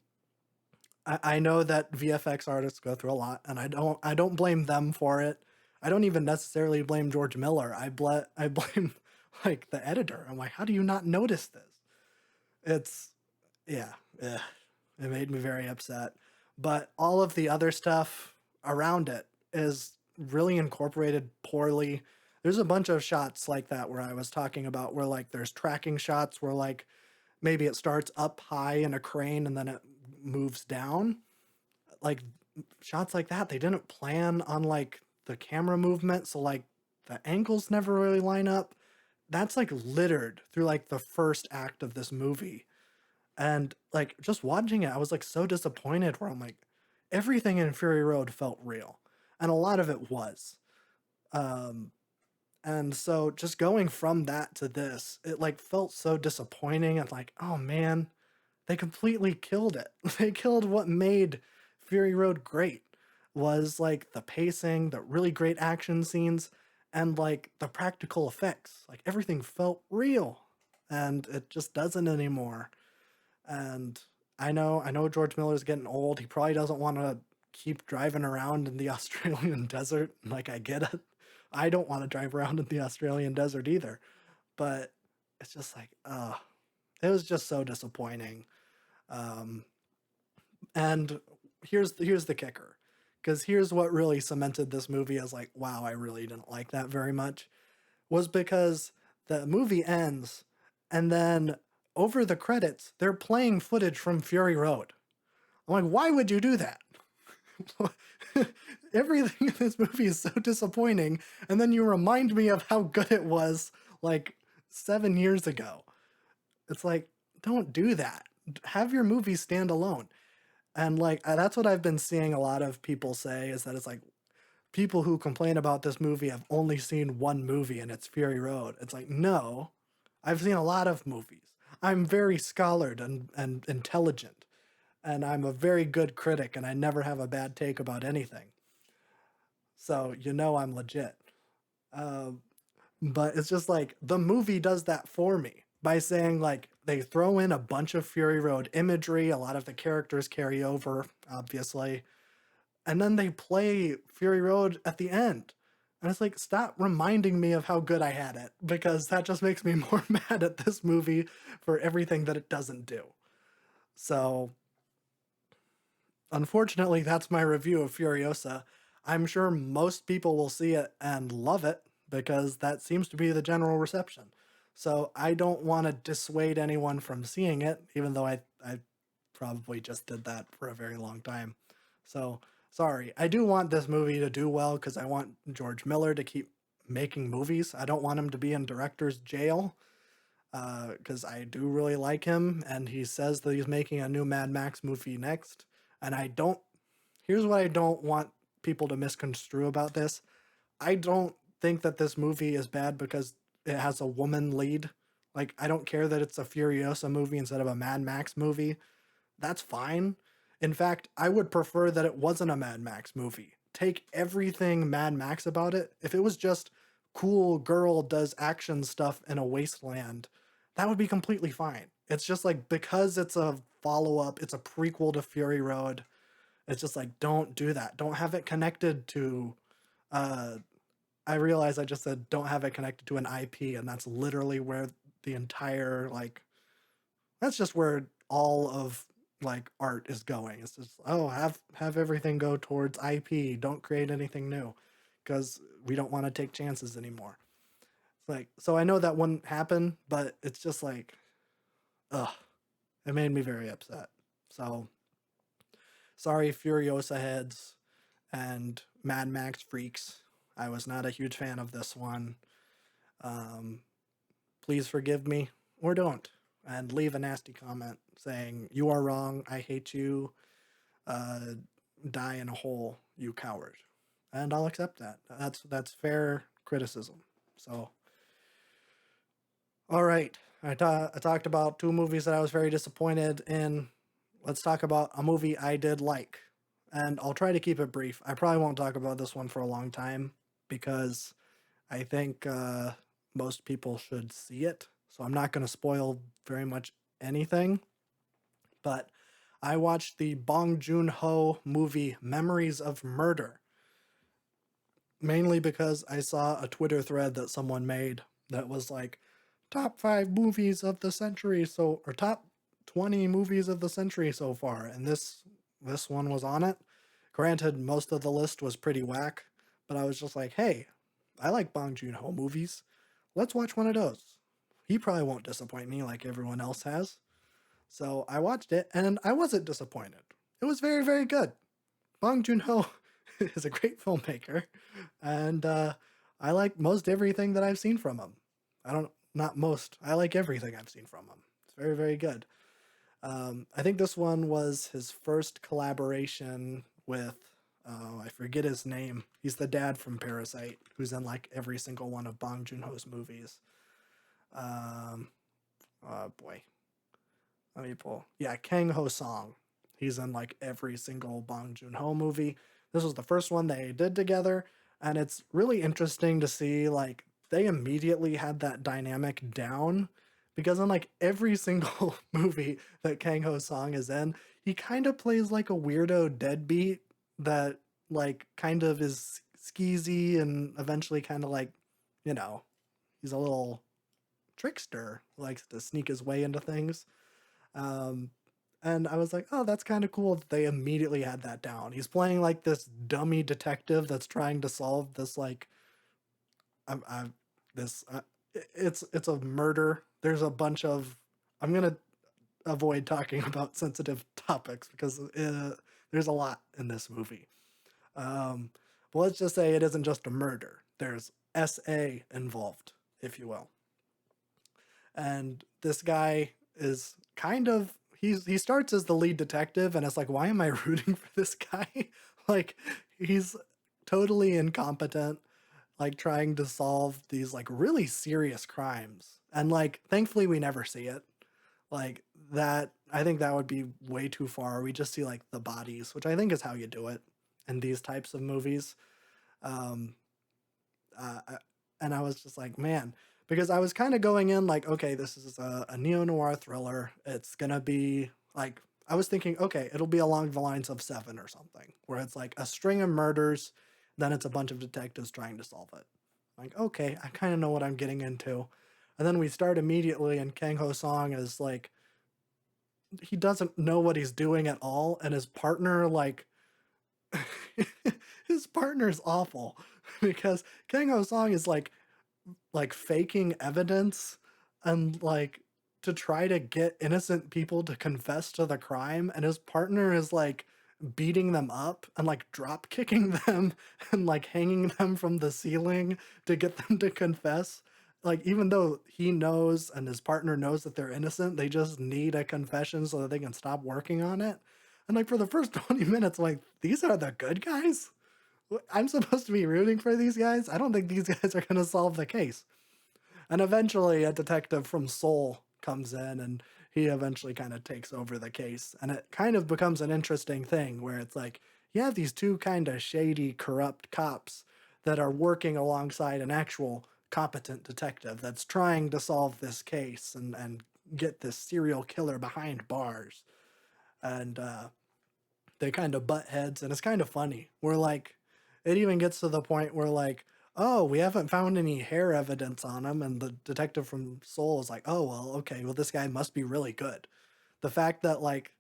[SPEAKER 1] I know that VFX artists go through a lot, and I don't blame them for it. I don't even necessarily blame George Miller. I blame like the editor. I'm like, how do you not notice this? It's yeah, eh, it made me very upset. But all of the other stuff around it is really incorporated poorly. There's a bunch of shots like that where I was talking about where like there's tracking shots where like maybe it starts up high in a crane and then it moves down. Like shots like that, they didn't plan on like the camera movement, so like the angles never really line up. That's like littered through like the first act of this movie. And like just watching it, I was like so disappointed where I'm like, everything in Fury Road felt real. And a lot of it was. Um, and so just going from that to this, it like felt so disappointing and like, oh man, they completely killed it. They killed what made Fury Road great, was like the pacing, the really great action scenes, and like the practical effects. Like everything felt real. And it just doesn't anymore. And I know George Miller's getting old. He probably doesn't want to keep driving around in the Australian desert. Like I get it. I don't want to drive around in the Australian desert either. But it's just like, it was just so disappointing. Um, and here's the kicker, because here's what really cemented this movie as like, wow, I really didn't like that very much, was because the movie ends and then over the credits they're playing footage from Fury Road. I'm like, why would you do that? Everything in this movie is so disappointing, and then you remind me of how good it was like 7 years ago. It's like, don't do that. Have your movie stand alone. And like that's what I've been seeing a lot of people say, is that it's like people who complain about this movie have only seen one movie and it's Fury Road. It's like, no, I've seen a lot of movies. I'm very scholared and intelligent, and I'm a very good critic, and I never have a bad take about anything. So I'm legit. Um, but it's just like the movie does that for me by saying like they throw in a bunch of Fury Road imagery. A lot of the characters carry over, obviously. and then they play Fury Road at the end. And it's like, stop reminding me of how good I had it, because that just makes me more mad at this movie for everything that it doesn't do. So, unfortunately, that's my review of Furiosa. I'm sure most people will see it and love it because that seems to be the general reception. So, I don't want to dissuade anyone from seeing it, even though I probably just did that for a very long time. So, sorry. I do want this movie to do well because I want George Miller to keep making movies. I don't want him to be in director's jail because I do really like him, and he says that he's making a new Mad Max movie next. And I don't. Here's what I don't want people to misconstrue about this. I don't think that this movie is bad because it has a woman lead. Like, I don't care that it's a Furiosa movie instead of a Mad Max movie. That's fine. In fact, I would prefer that it wasn't a Mad Max movie. Take everything Mad Max about it. If it was just cool girl does action stuff in a wasteland, that would be completely fine. It's just like, because it's a follow up, it's a prequel to Fury Road. It's just like, don't do that. Don't have it connected to uh I realize I just said don't have it connected to an IP, and that's literally where the entire like that's just where all of like art is going. It's just, oh, have everything go towards IP. Don't create anything new because we don't want to take chances anymore. It's like, so I know that wouldn't happen, but it's just like, ugh, it made me very upset. So sorry, Furiosa heads and Mad Max freaks. I was not a huge fan of this one. Um, Please forgive me or don't, and leave a nasty comment saying, you are wrong, I hate you, uh, die in a hole, you coward. And I'll accept that. That's fair criticism. So, all right. I talked about two movies that I was very disappointed in. Let's talk about a movie I did like. And I'll try to keep it brief. I probably won't talk about this one for a long time because I think most people should see it. So I'm not going to spoil very much anything. But I watched the Bong Joon-ho movie Memories of Murder, mainly because I saw a Twitter thread that someone made that was like, top 5 movies of the century, so, or top 20 movies of the century so far, and this one was on it. Granted, most of the list was pretty whack, but I was just like, hey, I like Bong Joon-ho movies. Let's watch one of those. He probably won't disappoint me like everyone else has. So I watched it, and I wasn't disappointed. It was very, very good. Bong Joon-ho is a great filmmaker, and I like most everything that I've seen from him. I don't, not most, I like everything I've seen from him. It's very, very good. I think this one was his first collaboration with, oh, I forget his name. He's the dad from Parasite, who's in like every single one of Bong Joon-ho's movies. Um, oh boy. Let me pull. Yeah, Kang Ho Song. He's in like every single Bong Joon-ho movie. This was the first one they did together, and it's really interesting to see like they immediately had that dynamic down because in like every single movie that Kang Ho Song is in, he kind of plays like a weirdo deadbeat that like kind of is skeezy and eventually kind of like, you know, he's a little trickster, likes to sneak his way into things. Um, and I was like, oh, that's kind of cool that they immediately had that down. He's playing like this dummy detective that's trying to solve this like, I this it's a murder. There's a bunch of I'm gonna avoid talking about sensitive topics because there's a lot in this movie. Um, but let's just say it isn't just a murder. There's SA involved, if you will. And this guy is kind of he starts as the lead detective, and it's like, why am I rooting for this guy? Like, he's totally incompetent, like trying to solve these like really serious crimes, and like thankfully we never see it. Like that, I think that would be way too far. We just see like the bodies, which I think is how you do it in these types of movies. um uh, and I was just like, man, because I was kind of going in like, okay, this is a neo noir thriller. It's gonna be like I was thinking, okay, it'll be along the lines of Seven or something, where it's like a string of murders, then it's a bunch of detectives trying to solve it. Like, okay, I kind of know what I'm getting into. And then we start immediately, and Kang Ho Song is like, he doesn't know what he's doing at all, and his partner, like, his partner's awful because Kang Ho Song is like faking evidence and like to try to get innocent people to confess to the crime, and his partner is like beating them up and like drop kicking them and like hanging them from the ceiling to get them to confess. Like, even though he knows and his partner knows that they're innocent, they just need a confession so that they can stop working on it. And like for the first 20 minutes, like, these are the good guys? I'm supposed to be rooting for these guys? I don't think these guys are going to solve the case. And eventually, a detective from Seoul comes in, and he eventually kind of takes over the case. And it kind of becomes an interesting thing where it's like, you have these two kind of shady, corrupt cops that are working alongside an actual competent detective that's trying to solve this case and get this serial killer behind bars. And they kind of butt heads, and it's kind of funny. We're like, it even gets to the point where like, oh, we haven't found any hair evidence on him, and the detective from Seoul is like, oh well, okay, well this guy must be really good. The fact that like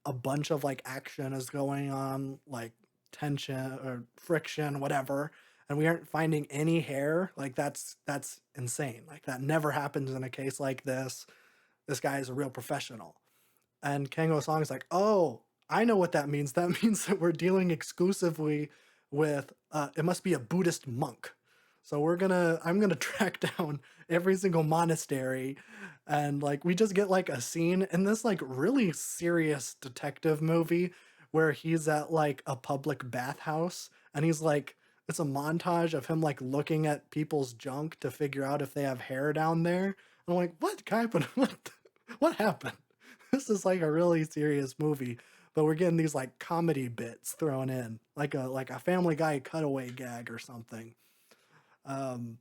[SPEAKER 1] a bunch of like action is going on, like tension or friction, whatever, and we aren't finding any hair, like that's insane. Like that never happens in a case like this. This guy is a real professional. And Kango Song is like, oh, I know what that means. That means that we're dealing exclusively with, it must be a Buddhist monk. So I'm gonna track down every single monastery, and like we just get like a scene in this like really serious detective movie where he's at like a public bathhouse, and he's like, it's a montage of him like looking at people's junk to figure out if they have hair down there. And I'm like, what happened? What happened? This is like a really serious movie, but we're getting these like comedy bits thrown in, like a Family Guy cutaway gag or something. Um,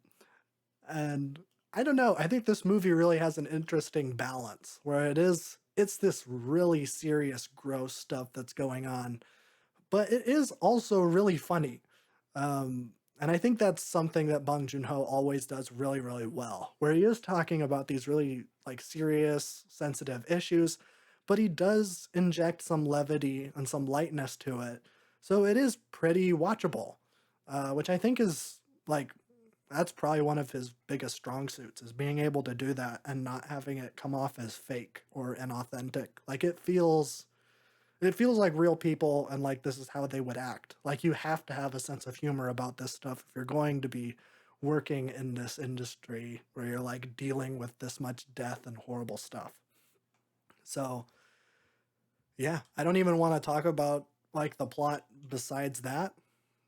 [SPEAKER 1] and I don't know. I think this movie really has an interesting balance where it's this really serious, gross stuff that's going on, but it is also really funny. And I think that's something that Bong Joon-ho always does really, really well, where he is talking about these really like serious, sensitive issues, but he does inject some levity and some lightness to it. So it is pretty watchable, which I think is like, that's probably one of his biggest strong suits, is being able to do that and not having it come off as fake or inauthentic. Like it feels like real people, and like this is how they would act. Like, you have to have a sense of humor about this stuff if you're going to be working in this industry where you're like dealing with this much death and horrible stuff. So yeah, I don't even want to talk about like the plot besides that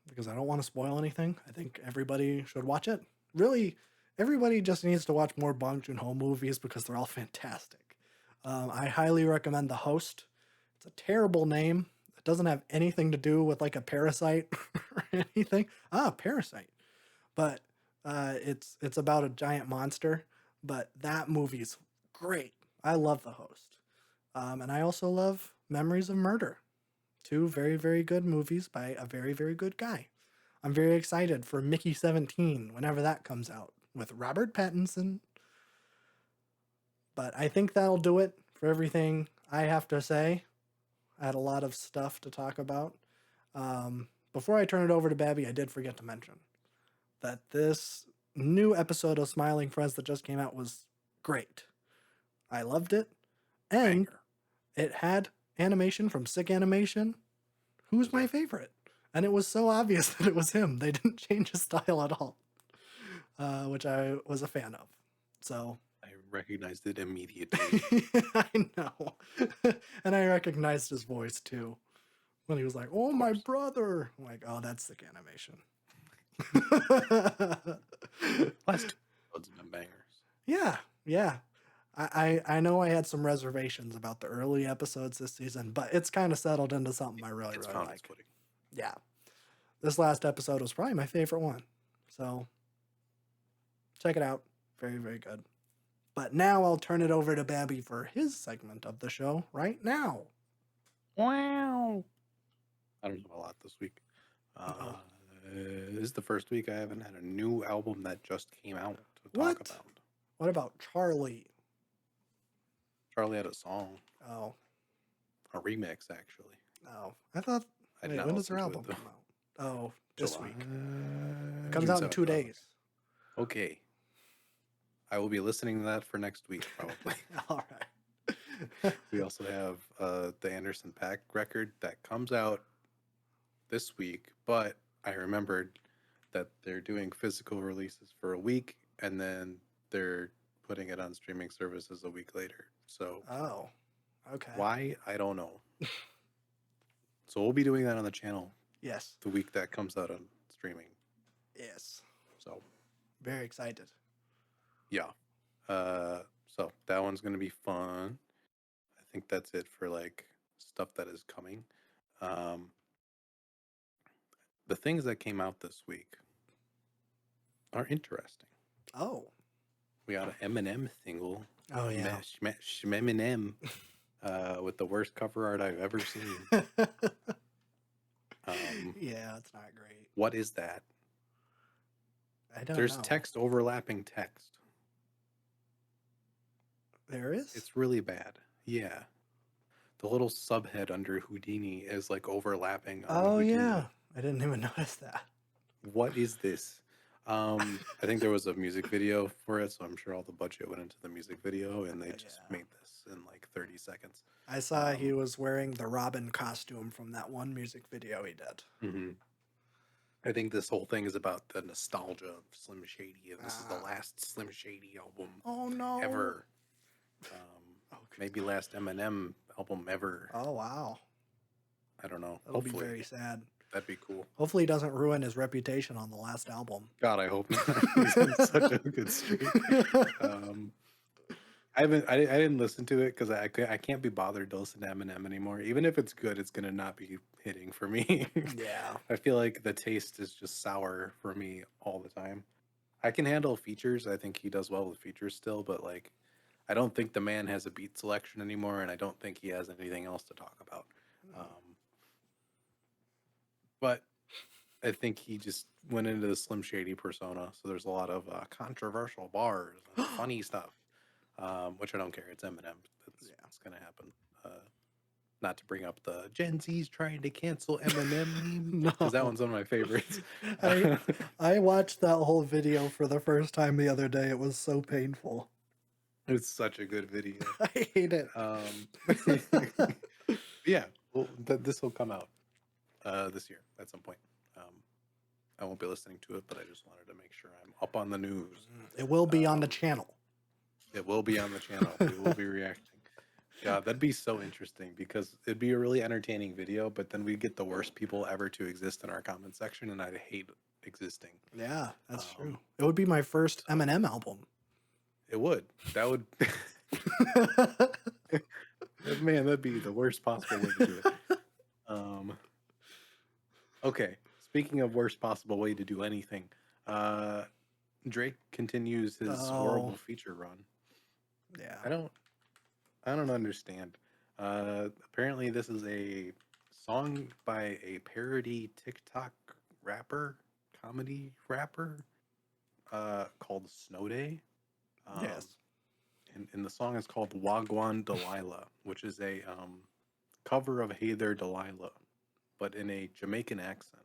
[SPEAKER 1] because I don't want to spoil anything. I think everybody should watch it. Really, everybody just needs to watch more Bong Joon-ho movies because they're all fantastic. I highly recommend The Host. It's a terrible name. It doesn't have anything to do with like a parasite or anything. Parasite. But it's about a giant monster. But that movie's great. I love The Host. And I also love Memories of Murder. Two very, very good movies by a very, very good guy. I'm very excited for Mickey 17 whenever that comes out with Robert Pattinson. But I think that'll do it for everything I have to say. I had a lot of stuff to talk about. Before I turn it over to Babby, I did forget to mention that this new episode of Smiling Friends that just came out was great. I loved it. And
[SPEAKER 2] Banger.
[SPEAKER 1] it had animation from Sick Animation, who's my favorite. And it was so obvious that it was him. They didn't change his style at all, which I was a fan of. So
[SPEAKER 2] I recognized it immediately.
[SPEAKER 1] I know. And I recognized his voice too when he was like, oh, my brother. I'm like, oh, that's Sick Animation.
[SPEAKER 2] Last two episodes have been bangers.
[SPEAKER 1] Yeah. I know I had some reservations about the early episodes this season, but it's kind of settled into something I really,
[SPEAKER 2] It's
[SPEAKER 1] really
[SPEAKER 2] found
[SPEAKER 1] like.
[SPEAKER 2] its footing.
[SPEAKER 1] Yeah. This last episode was probably my favorite one. So check it out. Very, very good. But now I'll turn it over to Babby for his segment of the show right now.
[SPEAKER 2] Wow. I don't know a lot this week.
[SPEAKER 1] Oh.
[SPEAKER 2] This is the first week I haven't had a new album that just came out to talk
[SPEAKER 1] What?
[SPEAKER 2] about.
[SPEAKER 1] What about Charlie?
[SPEAKER 2] Charlie had a song,
[SPEAKER 1] Oh.
[SPEAKER 2] a remix actually.
[SPEAKER 1] Oh. I thought.
[SPEAKER 2] I did
[SPEAKER 1] Wait,
[SPEAKER 2] not
[SPEAKER 1] when does their
[SPEAKER 2] listen to
[SPEAKER 1] album
[SPEAKER 2] it, though.
[SPEAKER 1] come out? Oh, this
[SPEAKER 2] July,
[SPEAKER 1] week. It comes
[SPEAKER 2] June
[SPEAKER 1] out in
[SPEAKER 2] 7th.
[SPEAKER 1] 2 days.
[SPEAKER 2] Okay. I will be listening to that for next week, probably.
[SPEAKER 1] All right.
[SPEAKER 2] We also have the Anderson .Paak record that comes out this week, but I remembered that they're doing physical releases for a week and then they're putting it on streaming services a week later. So
[SPEAKER 1] Oh. Okay.
[SPEAKER 2] why? I don't know. So we'll be doing that on the channel
[SPEAKER 1] Yes.
[SPEAKER 2] the week that comes out on streaming.
[SPEAKER 1] Yes.
[SPEAKER 2] So
[SPEAKER 1] Very excited.
[SPEAKER 2] yeah. So that one's gonna be fun. I think that's it for like stuff that is coming. The things that came out this week are interesting.
[SPEAKER 1] Oh.
[SPEAKER 2] We got an Eminem single.
[SPEAKER 1] Oh yeah.
[SPEAKER 2] Eminem, with the worst cover art I've ever seen.
[SPEAKER 1] Yeah, it's not great.
[SPEAKER 2] What is that?
[SPEAKER 1] I don't
[SPEAKER 2] There's
[SPEAKER 1] know.
[SPEAKER 2] text overlapping text.
[SPEAKER 1] There is?
[SPEAKER 2] It's really bad. Yeah. The little subhead under Houdini is like overlapping on
[SPEAKER 1] Oh
[SPEAKER 2] Houdini.
[SPEAKER 1] yeah. I didn't even notice that.
[SPEAKER 2] What is this? I think there was a music video for it, so I'm sure all the budget went into the music video, and they just made this in like 30 seconds.
[SPEAKER 1] I saw he was wearing the Robin costume from that one music video he did.
[SPEAKER 2] Mm-hmm. I think this whole thing is about the nostalgia of Slim Shady, and this is the last Slim Shady album ever. Maybe last Eminem album ever.
[SPEAKER 1] Oh wow.
[SPEAKER 2] I don't know.
[SPEAKER 1] That'll
[SPEAKER 2] Hopefully.
[SPEAKER 1] be very sad.
[SPEAKER 2] That'd be cool.
[SPEAKER 1] Hopefully he doesn't ruin his reputation on the last album.
[SPEAKER 2] God, I hope not. He's in such a good streak. I didn't listen to it because I can't be bothered to listen to Eminem anymore. Even if it's good, it's gonna not be hitting for me.
[SPEAKER 1] Yeah.
[SPEAKER 2] I feel like the taste is just sour for me all the time. I can handle features. I think he does well with features still, but like, I don't think the man has a beat selection anymore, and I don't think he has anything else to talk about. But I think he just went into the Slim Shady persona, so there's a lot of controversial bars and funny stuff, which I don't care. It's Eminem. It's going to happen. Not to bring up the Gen Z's trying to cancel Eminem meme, because that one's one of my favorites.
[SPEAKER 1] I watched that whole video for the first time the other day. It was so painful.
[SPEAKER 2] It's such a good video.
[SPEAKER 1] I hate it.
[SPEAKER 2] Yeah, well, this will come out this year at some point. I won't be listening to it, but I just wanted to make sure I'm up on the news.
[SPEAKER 1] It will be on the channel.
[SPEAKER 2] It will be on the channel. We will be reacting. God, that'd be so interesting because it'd be a really entertaining video, but then we'd get the worst people ever to exist in our comment section, and I'd hate existing.
[SPEAKER 1] Yeah, that's true. It would be my first Eminem album.
[SPEAKER 2] It would. That would. Man, that'd be the worst possible way to do it. Okay. Speaking of worst possible way to do anything, Drake continues his horrible feature run.
[SPEAKER 1] Yeah.
[SPEAKER 2] I don't understand. Apparently this is a song by a parody TikTok rapper, comedy rapper, called Snow Day.
[SPEAKER 1] Yes.
[SPEAKER 2] And the song is called Wagwan Delilah, which is a cover of Hey There Delilah, but in a Jamaican accent.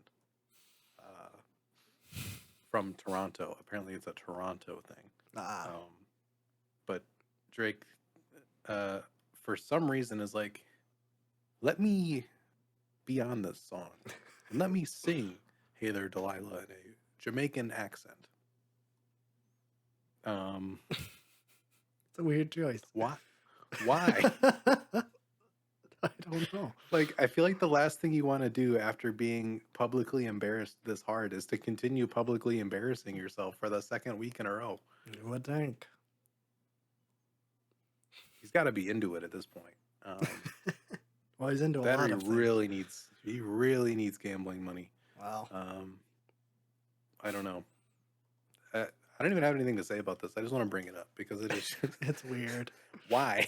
[SPEAKER 2] From Toronto. Apparently it's a Toronto thing. But Drake, for some reason, is like, let me be on this song. And let me sing Hey There Delilah in a Jamaican accent.
[SPEAKER 1] It's a weird choice.
[SPEAKER 2] Why?
[SPEAKER 1] I don't know.
[SPEAKER 2] Like, I feel like the last thing you want to do after being publicly embarrassed this hard is to continue publicly embarrassing yourself for the second week in a row.
[SPEAKER 1] You would think.
[SPEAKER 2] He's got to be into it at this point.
[SPEAKER 1] Well, he's into a
[SPEAKER 2] that
[SPEAKER 1] lot
[SPEAKER 2] he
[SPEAKER 1] of things.
[SPEAKER 2] he really needs gambling money.
[SPEAKER 1] Wow.
[SPEAKER 2] I don't know. I don't even have anything to say about this. I just want to bring it up because it is
[SPEAKER 1] It's weird.
[SPEAKER 2] why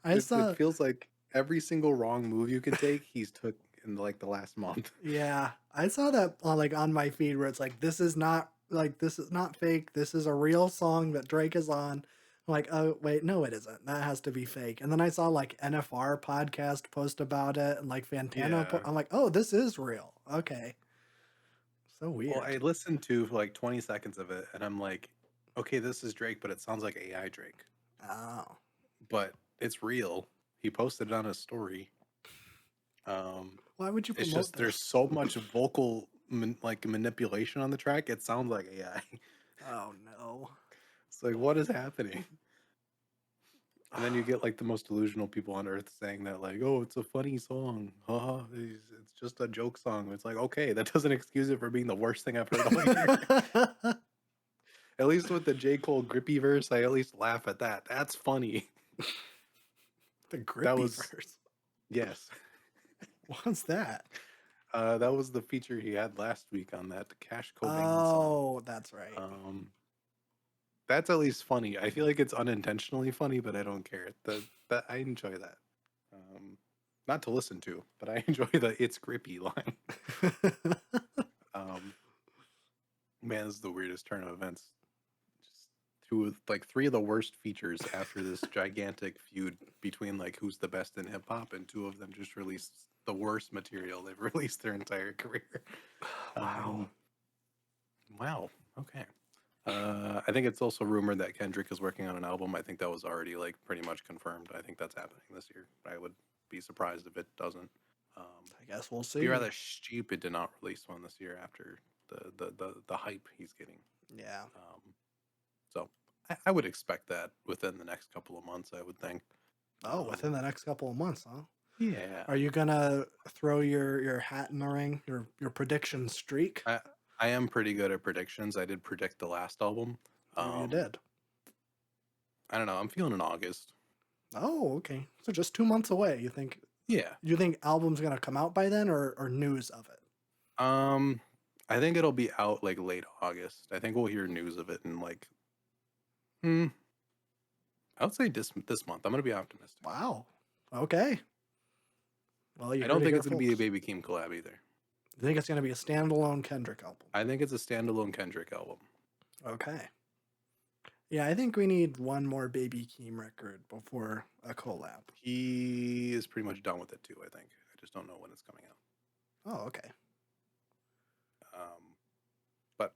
[SPEAKER 1] I
[SPEAKER 2] it
[SPEAKER 1] saw,
[SPEAKER 2] feels like every single wrong move you can take, he's took in like the last month.
[SPEAKER 1] yeah, I saw that on, like, on my feed where it's like, this is not fake. This is a real song that Drake is on. I'm like, oh wait, no, it isn't. That has to be fake. And then I saw like NFR podcast post about it and like Fantana.
[SPEAKER 2] Yeah.
[SPEAKER 1] I'm like, oh, this is real. Okay, so
[SPEAKER 2] Well,
[SPEAKER 1] weird.
[SPEAKER 2] I listened to like 20 seconds of it and I'm like, okay, this is Drake, but it sounds like AI Drake.
[SPEAKER 1] Oh,
[SPEAKER 2] But it's real. He posted it on his story. Um,
[SPEAKER 1] why would you
[SPEAKER 2] it's
[SPEAKER 1] promote
[SPEAKER 2] just there's
[SPEAKER 1] this?
[SPEAKER 2] so much vocal like manipulation on the track. It sounds like AI.
[SPEAKER 1] Oh no.
[SPEAKER 2] It's like, what is happening? And then you get like the most delusional people on earth saying that, like, oh, it's a funny song. Haha, it's just a joke song. It's like, okay, that doesn't excuse it for being the worst thing I've heard all year. At least with the J. Cole grippy verse, I at least laugh at that. That's funny.
[SPEAKER 1] The
[SPEAKER 2] That
[SPEAKER 1] grippy
[SPEAKER 2] was,
[SPEAKER 1] verse.
[SPEAKER 2] yes.
[SPEAKER 1] What's that?
[SPEAKER 2] That was the feature he had last week on that Cash Cobain song.
[SPEAKER 1] Oh, that's right.
[SPEAKER 2] Um, that's at least funny. I feel like it's unintentionally funny, but I don't care. That I enjoy that. Not to listen to, but I enjoy the "it's grippy" line. Um, man, this is the weirdest turn of events. Just three of the worst features after this gigantic feud between like who's the best in hip hop, and two of them just released the worst material they've released their entire career.
[SPEAKER 1] Wow.
[SPEAKER 2] Wow. Okay. I think it's also rumored that Kendrick is working on an album. I think that was already like pretty much confirmed. I think that's happening this year. I would be surprised if it doesn't. Um,
[SPEAKER 1] I guess we'll
[SPEAKER 2] be
[SPEAKER 1] see.
[SPEAKER 2] rather stupid to not release one this year after the hype he's getting.
[SPEAKER 1] Yeah.
[SPEAKER 2] So I would expect that within the next couple of months. I would think.
[SPEAKER 1] Oh, within the next couple of months, huh?
[SPEAKER 2] Yeah.
[SPEAKER 1] Are you gonna throw your hat in the ring? Your prediction streak?
[SPEAKER 2] I am pretty good at predictions. I did predict the last album.
[SPEAKER 1] Oh, you did.
[SPEAKER 2] I don't know. I'm feeling in August.
[SPEAKER 1] Oh, okay. So just 2 months away.
[SPEAKER 2] Yeah.
[SPEAKER 1] You think album's gonna come out by then, or news of it?
[SPEAKER 2] I think it'll be out like late August. I think we'll hear news of it in like, I would say this month. I'm gonna be optimistic.
[SPEAKER 1] Wow. Okay. Well, you
[SPEAKER 2] I
[SPEAKER 1] heard
[SPEAKER 2] don't
[SPEAKER 1] it
[SPEAKER 2] think
[SPEAKER 1] here,
[SPEAKER 2] it's gonna be a
[SPEAKER 1] folks.
[SPEAKER 2] Baby Keem collab either.
[SPEAKER 1] You think it's gonna be a standalone Kendrick album?
[SPEAKER 2] I think it's a standalone Kendrick album.
[SPEAKER 1] Okay. Yeah, I think we need one more Baby Keem record before a collab.
[SPEAKER 2] He is pretty much done with it too. I think. I just don't know when it's coming out.
[SPEAKER 1] Oh, okay.
[SPEAKER 2] But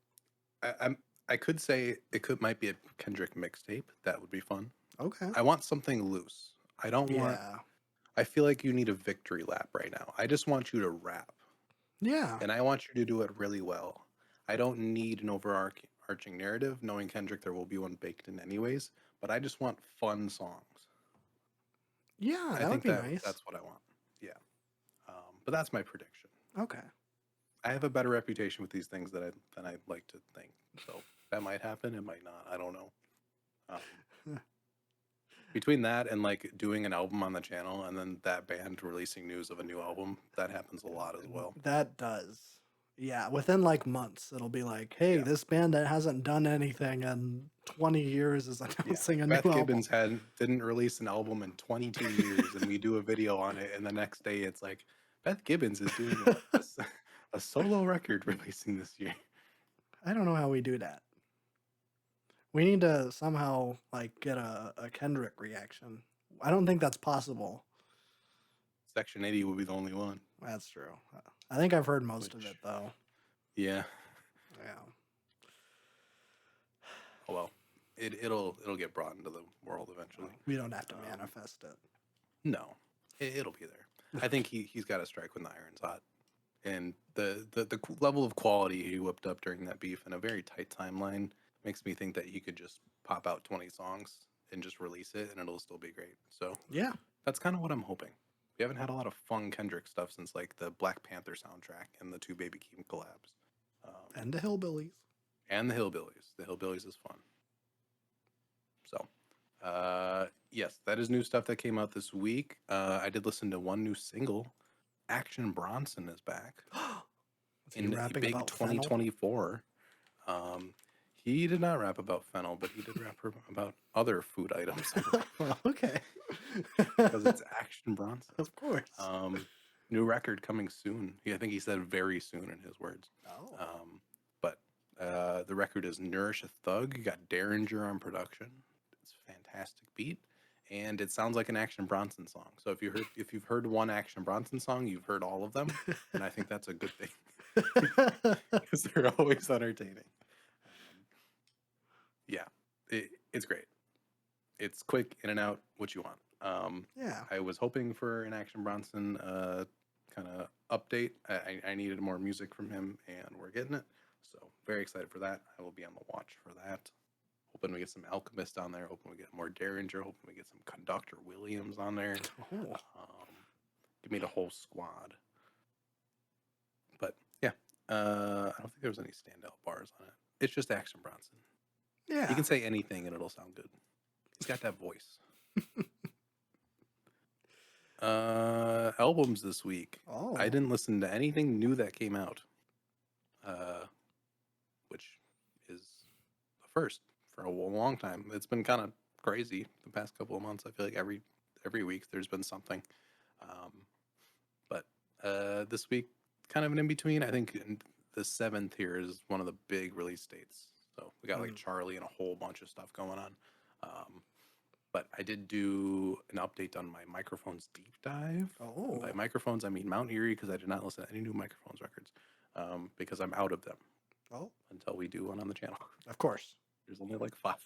[SPEAKER 2] I could say might be a Kendrick mixtape. That would be fun.
[SPEAKER 1] Okay.
[SPEAKER 2] I want something loose. I don't want.
[SPEAKER 1] Yeah.
[SPEAKER 2] I feel like you need a victory lap right now. I just want you to rap.
[SPEAKER 1] Yeah.
[SPEAKER 2] And I want you to do it really well. I don't need an overarching narrative. Knowing Kendrick, there will be one baked in anyways. But I just want fun songs.
[SPEAKER 1] Yeah,
[SPEAKER 2] I
[SPEAKER 1] that would
[SPEAKER 2] think
[SPEAKER 1] be nice.
[SPEAKER 2] that's what I want. Yeah. But that's my prediction.
[SPEAKER 1] Okay.
[SPEAKER 2] I have a better reputation with these things than I like to think. So that might happen. It might not. I don't know. Between that and like doing an album on the channel and then that band releasing news of a new album, that happens a lot as well.
[SPEAKER 1] That does. Yeah, within like months, it'll be like, hey,
[SPEAKER 2] Yeah.
[SPEAKER 1] this band that hasn't done anything in 20 years is announcing a new
[SPEAKER 2] Beth
[SPEAKER 1] album.
[SPEAKER 2] Gibbons didn't release an album in 22 years, and we do a video on it, and the next day it's like Beth Gibbons is doing a solo record releasing this year.
[SPEAKER 1] I don't know how we do that. We need to somehow like get a Kendrick reaction. I don't think that's possible.
[SPEAKER 2] Section 80 will be the only one.
[SPEAKER 1] That's true. I think I've heard most of it though.
[SPEAKER 2] Yeah.
[SPEAKER 1] Yeah.
[SPEAKER 2] Oh well, it'll get brought into the world eventually.
[SPEAKER 1] We don't have to manifest it.
[SPEAKER 2] No, it'll be there. I think he's got to strike when the iron's hot, and the level of quality he whipped up during that beef in a very tight timeline makes me think that he could just pop out 20 songs and just release it, and it'll still be great. So
[SPEAKER 1] Yeah.
[SPEAKER 2] that's kind of what I'm hoping. We haven't had a lot of fun Kendrick stuff since like the Black Panther soundtrack and the two Baby Keem collabs.
[SPEAKER 1] And the Hillbillies.
[SPEAKER 2] And the Hillbillies. The Hillbillies is fun. So, yes, that is new stuff that came out this week. I did listen to one new single. Action Bronson is back
[SPEAKER 1] Is he
[SPEAKER 2] in
[SPEAKER 1] rapping
[SPEAKER 2] big
[SPEAKER 1] about fennel?
[SPEAKER 2] 2024. He did not rap about fennel, but he did rap about other food items, I believe,
[SPEAKER 1] Well, okay.
[SPEAKER 2] because it's Action Bronson.
[SPEAKER 1] Of course.
[SPEAKER 2] New record coming soon. I think he said very soon in his words.
[SPEAKER 1] Oh.
[SPEAKER 2] But the record is Nourish a Thug. You got Derringer on production. It's a fantastic beat, and it sounds like an Action Bronson song. So if you've heard one Action Bronson song, you've heard all of them, and I think that's a good thing because they're always entertaining. Yeah, it's great. It's quick, in and out, what you want.
[SPEAKER 1] Yeah.
[SPEAKER 2] I was hoping for an Action Bronson kind of update. I needed more music from him, and we're getting it. So very excited for that. I will be on the watch for that. Hoping we get some Alchemist on there. Hoping we get more Derringer. Hoping we get some Conductor Williams on there.
[SPEAKER 1] Oh.
[SPEAKER 2] Give me the whole squad. But yeah, I don't think there was any standout bars on it. It's just Action Bronson.
[SPEAKER 1] Yeah.
[SPEAKER 2] He can say anything and it'll sound good. He's got that voice. Albums this week.
[SPEAKER 1] Oh.
[SPEAKER 2] I didn't listen to anything new that came out, which is the first for a long time. It's been kind of crazy the past couple of months. I feel like every week there's been something, but this week kind of an in between. I think the 7th here is one of the big release dates. So we got like Charlie and a whole bunch of stuff going on. But I did do an update on my Microphones deep dive.
[SPEAKER 1] Oh.
[SPEAKER 2] By Microphones, I mean Mount Erie, because I did not listen to any new Microphones records because I'm out of them.
[SPEAKER 1] Oh.
[SPEAKER 2] Until we do one on the channel.
[SPEAKER 1] Of course.
[SPEAKER 2] There's only like 5.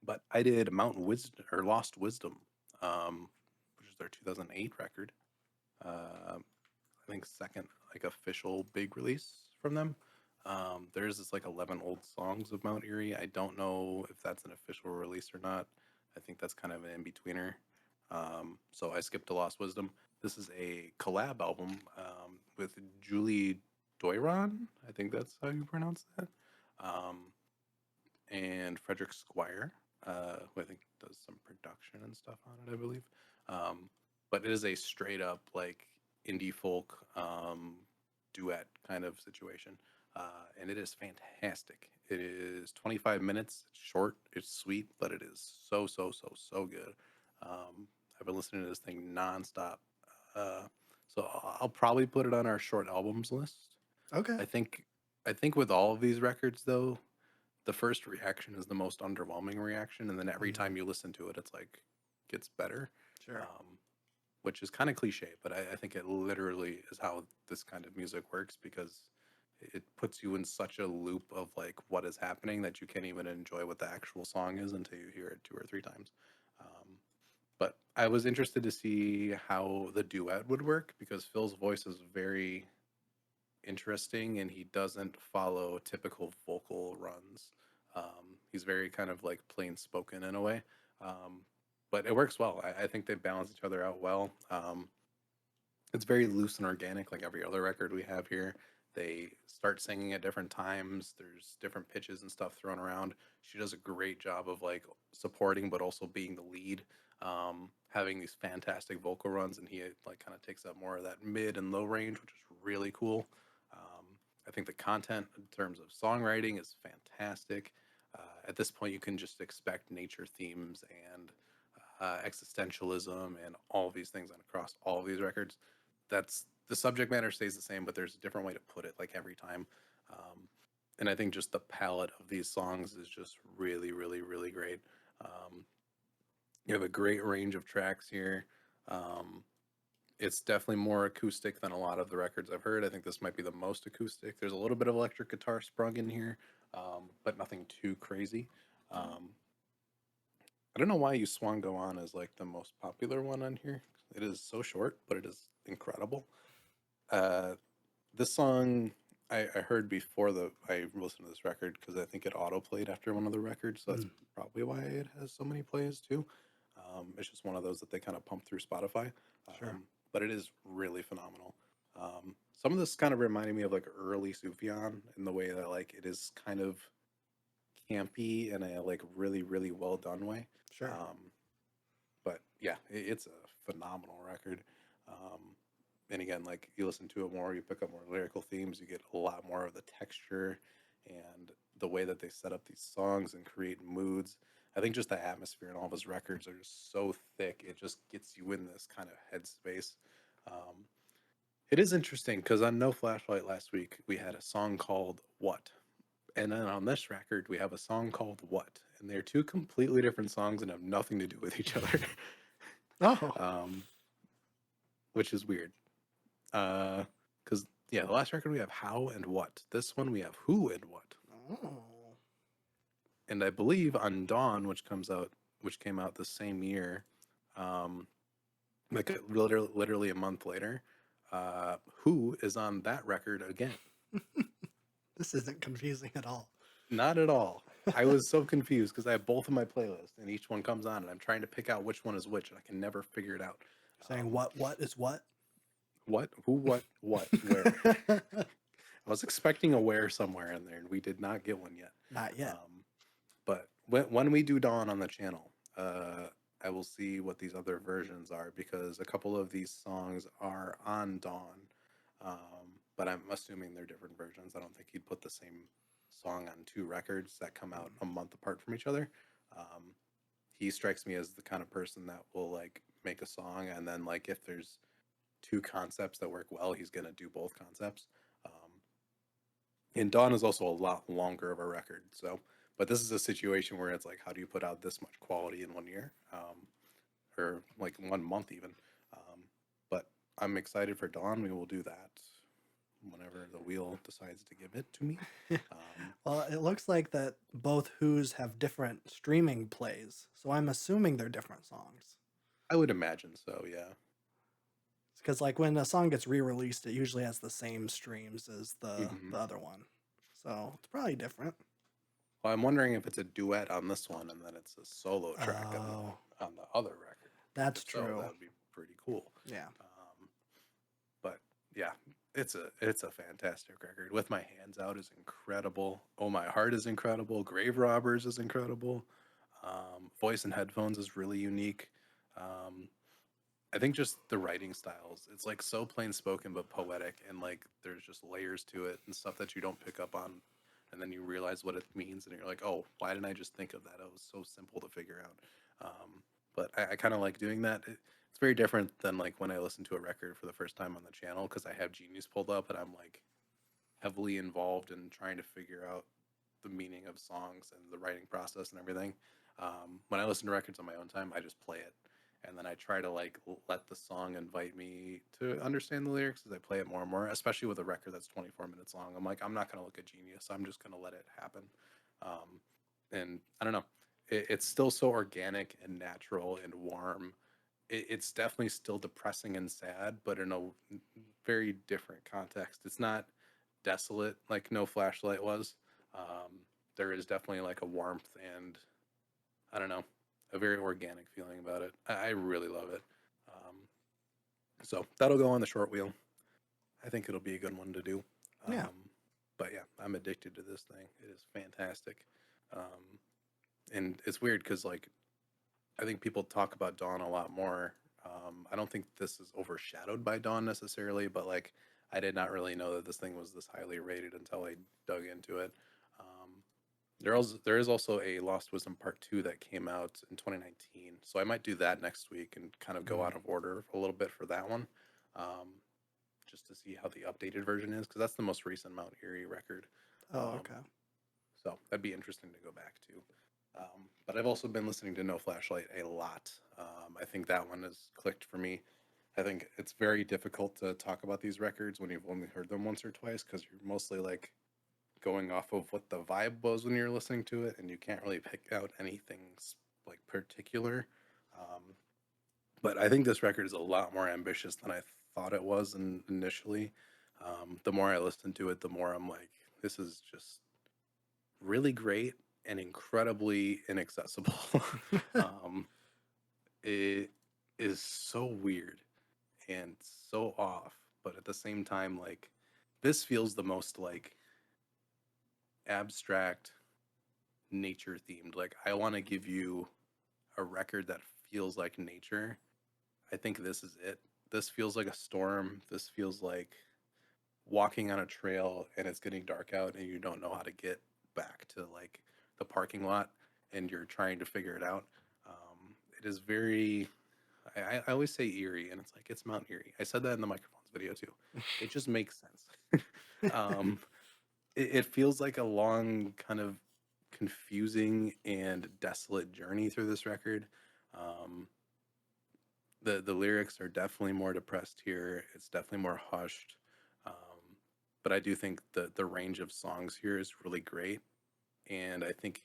[SPEAKER 2] But I did Mountain Wisdom or Lost Wisdom, which is their 2008 record. I think second like official big release from them. There's this like 11 old songs of Mount Erie. I don't know if that's an official release or not. I think that's kind of an in-betweener. So I skipped to Lost Wisdom. This is a collab album with Julie Doiron. I think that's how you pronounce that. And Frederick Squire, who I think does some production and stuff on it, I believe. But it is a straight up like indie folk duet kind of situation. And it is fantastic. It is 25 minutes. It's short. It's sweet, but it is so good. I've been listening to this thing nonstop. So I'll probably put it on our short albums list.
[SPEAKER 1] Okay.
[SPEAKER 2] I think with all of these records though, the first reaction is the most underwhelming reaction, and then every time you listen to it, it's like gets better.
[SPEAKER 1] Sure.
[SPEAKER 2] Which is kind of cliche, but I think it literally is how this kind of music works because it puts you in such a loop of like what is happening that you can't even enjoy what the actual song is until you hear it 2 or 3 times. But I was interested to see how the duet would work because Phil's voice is very interesting and he doesn't follow typical vocal runs. He's very kind of like plain spoken in a way. But it works well. I think they balance each other out well. It's very loose and organic, like every other record we have here. They start singing at different times. There's different pitches and stuff thrown around. She does a great job of like supporting, but also being the lead, having these fantastic vocal runs, and he like kind of takes up more of that mid and low range, which is really cool. I think the content in terms of songwriting is fantastic. At this point, you can just expect nature themes and existentialism and all of these things across all of these records. That's the subject matter stays the same, but there's a different way to put it, like every time. And I think just the palette of these songs is just really great. You have a great range of tracks here. It's definitely more acoustic than a lot of the records I've heard. I think this might be the most acoustic. There's a little bit of electric guitar sprung in here, but nothing too crazy. I don't know why You Swan Go On is like the most popular one on here. It is so short, but it is incredible. This song I heard before I listened to this record because I think it auto played after one of the records, so that's probably why it has so many plays too. It's just one of those that they kind of pump through Spotify.
[SPEAKER 1] Sure.
[SPEAKER 2] But it is really phenomenal. Some of this kind of reminded me of like early Sufjan in the way that like it is kind of campy in a like really well done way.
[SPEAKER 1] Sure.
[SPEAKER 2] But yeah, it's a phenomenal record. And again, like you listen to it more, you pick up more lyrical themes, you get a lot more of the texture and the way that they set up these songs and create moods. I think just the atmosphere in all of his records are just so thick. It just gets you in this kind of headspace. Um, it is interesting because on No Flashlight last week we had a song called "What," and then on this record we have a song called "What," and they're two completely different songs and have nothing to do with each other,
[SPEAKER 1] Oh.
[SPEAKER 2] um, which is weird. Because yeah, the last record we have "How" and "What." This one we have "Who" and "What."
[SPEAKER 1] Oh.
[SPEAKER 2] And I believe on Dawn, which came out the same year, um, literally a month later, Who is on that record again.
[SPEAKER 1] This isn't confusing at all.
[SPEAKER 2] Not at all. I was so confused because I have both of my playlists, and each one comes on, and I'm trying to pick out which one is which, and I can never figure it out.
[SPEAKER 1] Saying what is what?
[SPEAKER 2] What? Who? What? Where? I was expecting a where somewhere in there, and we did not get one yet.
[SPEAKER 1] Not yet.
[SPEAKER 2] But when we do Dawn on the channel, I will see what these other versions are because a couple of these songs are on Dawn, but I'm assuming they're different versions. I don't think he'd put the same song on two records that come out a month apart from each other. Um, he strikes me as the kind of person that will like make a song and then like if there's two concepts that work well, he's gonna do both concepts. And Dawn is also a lot longer of a record, so but this is a situation where it's like, how do you put out this much quality in 1 year, or like 1 month even? But I'm excited for Dawn. We will do that whenever the wheel decides to give it to me.
[SPEAKER 1] Well, it looks like that both Who's have different streaming plays, so I'm assuming they're different songs.
[SPEAKER 2] I would imagine so, yeah.
[SPEAKER 1] Because like when a song gets re-released, it usually has the same streams as the other one, so it's probably different.
[SPEAKER 2] Well, I'm wondering if it's a duet on this one and then it's a solo track on the other record.
[SPEAKER 1] That's
[SPEAKER 2] If
[SPEAKER 1] true.
[SPEAKER 2] So, that would be pretty cool.
[SPEAKER 1] Yeah.
[SPEAKER 2] But yeah, it's a fantastic record. With My Hands Out is incredible. Oh My Heart is incredible. Grave Robbers is incredible. Voice and Headphones is really unique. I think just the writing styles, it's like so plain spoken but poetic, and like there's just layers to it and stuff that you don't pick up on, and then you realize what it means, and you're like, oh, why didn't I just think of that? It was so simple to figure out. But I kind of like doing that. It's very different than like when I listen to a record for the first time on the channel because I have Genius pulled up and I'm like heavily involved in trying to figure out the meaning of songs and the writing process and everything. When I listen to records on my own time, I just play it, and then I try to like let the song invite me to understand the lyrics as I play it more and more. Especially with a record that's 24 minutes long, I'm like, I'm not gonna look at Genius. I'm just gonna let it happen. And I don't know, it's still so organic and natural and warm. It's definitely still depressing and sad, but in a very different context. It's not desolate like No Flashlight was. There is definitely like a warmth and I don't know, a very organic feeling about it. I really love it. So that'll go on the short wheel. I think it'll be a good one to do.
[SPEAKER 1] Yeah.
[SPEAKER 2] But yeah, I'm addicted to this thing. It is fantastic. And it's weird because like I think people talk about Dawn a lot more. I don't think this is overshadowed by Dawn necessarily, but like I did not really know that this thing was this highly rated until I dug into it. There is also a Lost Wisdom Part 2 that came out in 2019, so I might do that next week and kind of go out of order a little bit for that one, just to see how the updated version is because that's the most recent Mount Erie record.
[SPEAKER 1] Oh, okay.
[SPEAKER 2] So that'd be interesting to go back to. But I've also been listening to No Flashlight a lot. I think that one has clicked for me. I think it's very difficult to talk about these records when you've only heard them once or twice because you're mostly like going off of what the vibe was when you're listening to it, and you can't really pick out anything like particular. But I think this record is a lot more ambitious than I thought it was initially. The more I listen to it, the more I'm like, this is just really great and incredibly inaccessible. It is so weird and so off, but at the same time, like this feels the most like abstract nature themed. Like I want to give you a record that feels like nature. I think this is it. This feels like a storm. This feels like walking on a trail and it's getting dark out and you don't know how to get back to like the parking lot and you're trying to figure it out. It is very, I always say eerie, and it's like it's Mount Erie. I said that in the microphones video too. It just makes sense. um, it feels like a long, kind of confusing and desolate journey through this record. Um, the lyrics are definitely more depressed here. It's definitely more hushed. Um, but I do think the range of songs here is really great, and I think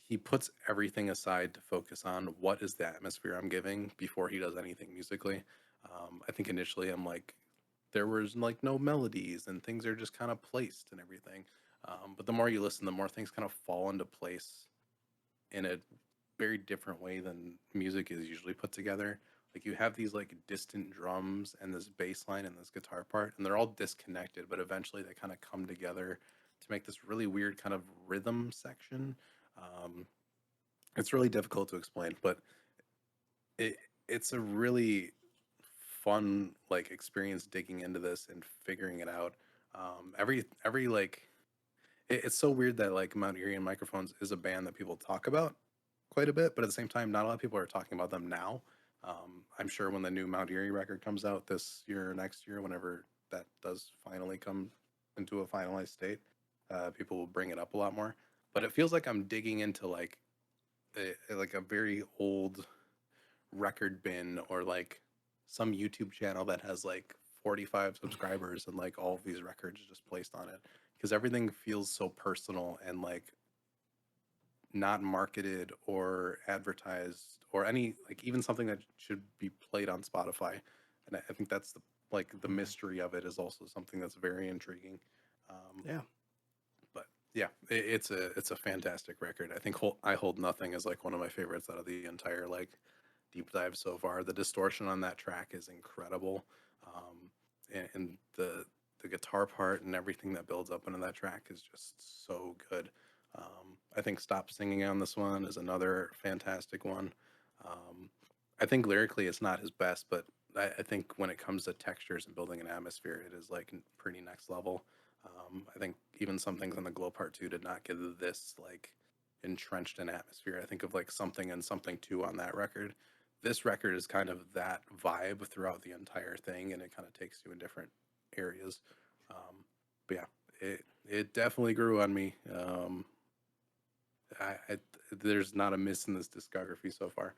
[SPEAKER 2] he puts everything aside to focus on what is the atmosphere I'm giving before he does anything musically. I think initially I'm like, there was like no melodies and things are just kind of placed and everything. But the more you listen, the more things kind of fall into place in a very different way than music is usually put together. Like you have these like distant drums and this bass line and this guitar part, and they're all disconnected, but eventually they kind of come together to make this really weird kind of rhythm section. Um, it's really difficult to explain, but it it's a really fun like experience digging into this and figuring it out. Every like it's so weird that like Mount Erie and Microphones is a band that people talk about quite a bit, but at the same time, not a lot of people are talking about them now. I'm sure when the new Mount Erie record comes out this year or next year, whenever that does finally come into a finalized state, people will bring it up a lot more. But it feels like I'm digging into like like a very old record bin or like some YouTube channel that has like 45 subscribers and like all of these records just placed on it because everything feels so personal and like not marketed or advertised or any like even something that should be played on Spotify. And I think that's the
[SPEAKER 1] Mhm.
[SPEAKER 2] mystery of it is also something that's very intriguing. Um,
[SPEAKER 1] Yeah.
[SPEAKER 2] but yeah, it's a fantastic record. I think I Hold Nothing is like one of my favorites out of the entire like deep dive so far. The distortion on that track is incredible, and the guitar part and everything that builds up into that track is just so good. I think Stop Singing on this one is another fantastic one. Um, I think lyrically it's not his best, but I think when it comes to textures and building an atmosphere, it is like pretty next level. I think even some things on the Glow Part 2 did not give this like entrenched in atmosphere. I think of like Something and Something 2 on that record. This record is kind of that vibe throughout the entire thing, and it kind of takes you in different areas. But yeah, it definitely grew on me. I there's not a miss in this discography so far,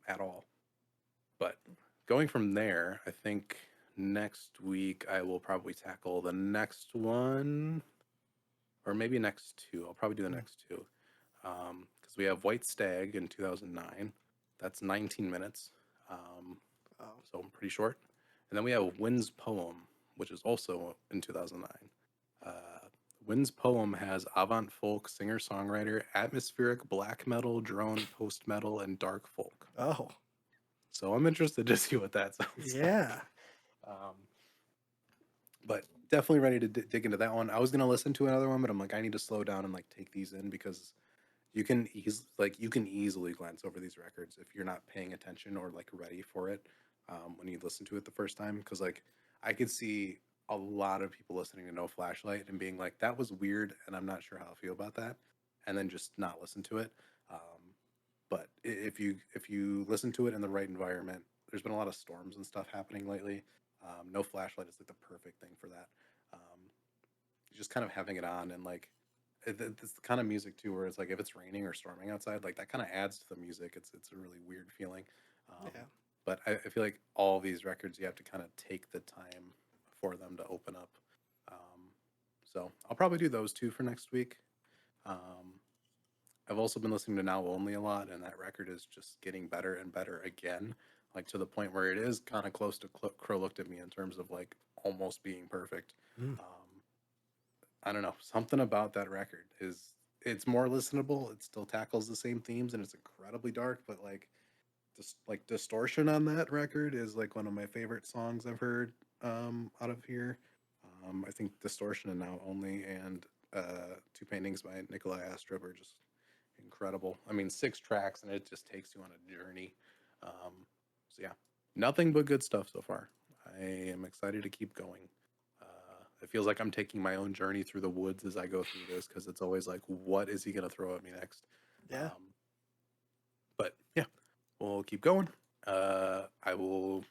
[SPEAKER 2] at all. But going from there, I think next week I will probably tackle the next one, or maybe next two. I'll probably do the
[SPEAKER 1] Mm.
[SPEAKER 2] next two, because we have White Stag in 2009. That's 19 minutes, um,
[SPEAKER 1] Oh.
[SPEAKER 2] so pretty short. And then we have Wynn's Poem, which is also in 2009. Uh, Wynn's Poem has avant folk, singer songwriter, atmospheric black metal, drone, post metal, and dark folk.
[SPEAKER 1] Oh.
[SPEAKER 2] So I'm interested to see what that sounds like.
[SPEAKER 1] Yeah.
[SPEAKER 2] Um, but definitely ready to dig into that one. I was gonna listen to another one, but I'm like, I need to slow down and like take these in because you can easily glance over these records if you're not paying attention or like ready for it when you listen to it the first time. Because like I could see a lot of people listening to No Flashlight and being like, that was weird, and I'm not sure how I feel about that, and then just not listen to it. But if you listen to it in the right environment, there's been a lot of storms and stuff happening lately. No Flashlight is like the perfect thing for that. Just kind of having it on and like it's the kind of music too where it's like if it's raining or storming outside, like that kind of adds to the music. It's a really weird feeling. um,
[SPEAKER 1] Yeah.
[SPEAKER 2] but I feel like all these records you have to kind of take the time for them to open up. Um, so I'll probably do those two for next week. um, I've also been listening to Now Only a lot, and that record is just getting better and better again, like to the point where it is kind of close to Crow Looked at Me in terms of like almost being perfect.
[SPEAKER 1] Mm.
[SPEAKER 2] um, I don't know. Something about that record is it's more listenable. It still tackles the same themes and it's incredibly dark, but like just like Distortion on that record is like one of my favorite songs I've heard out of here. I think Distortion and Now Only and Two Paintings by Nikolai Astrup are just incredible. I mean, 6 tracks and it just takes you on a journey. So yeah, nothing but good stuff so far. I am excited to keep going. it feels like I'm taking my own journey through the woods as I go through this, because it's always like, what is he gonna throw at me next?
[SPEAKER 1] Yeah.
[SPEAKER 2] But yeah, we'll keep going. I will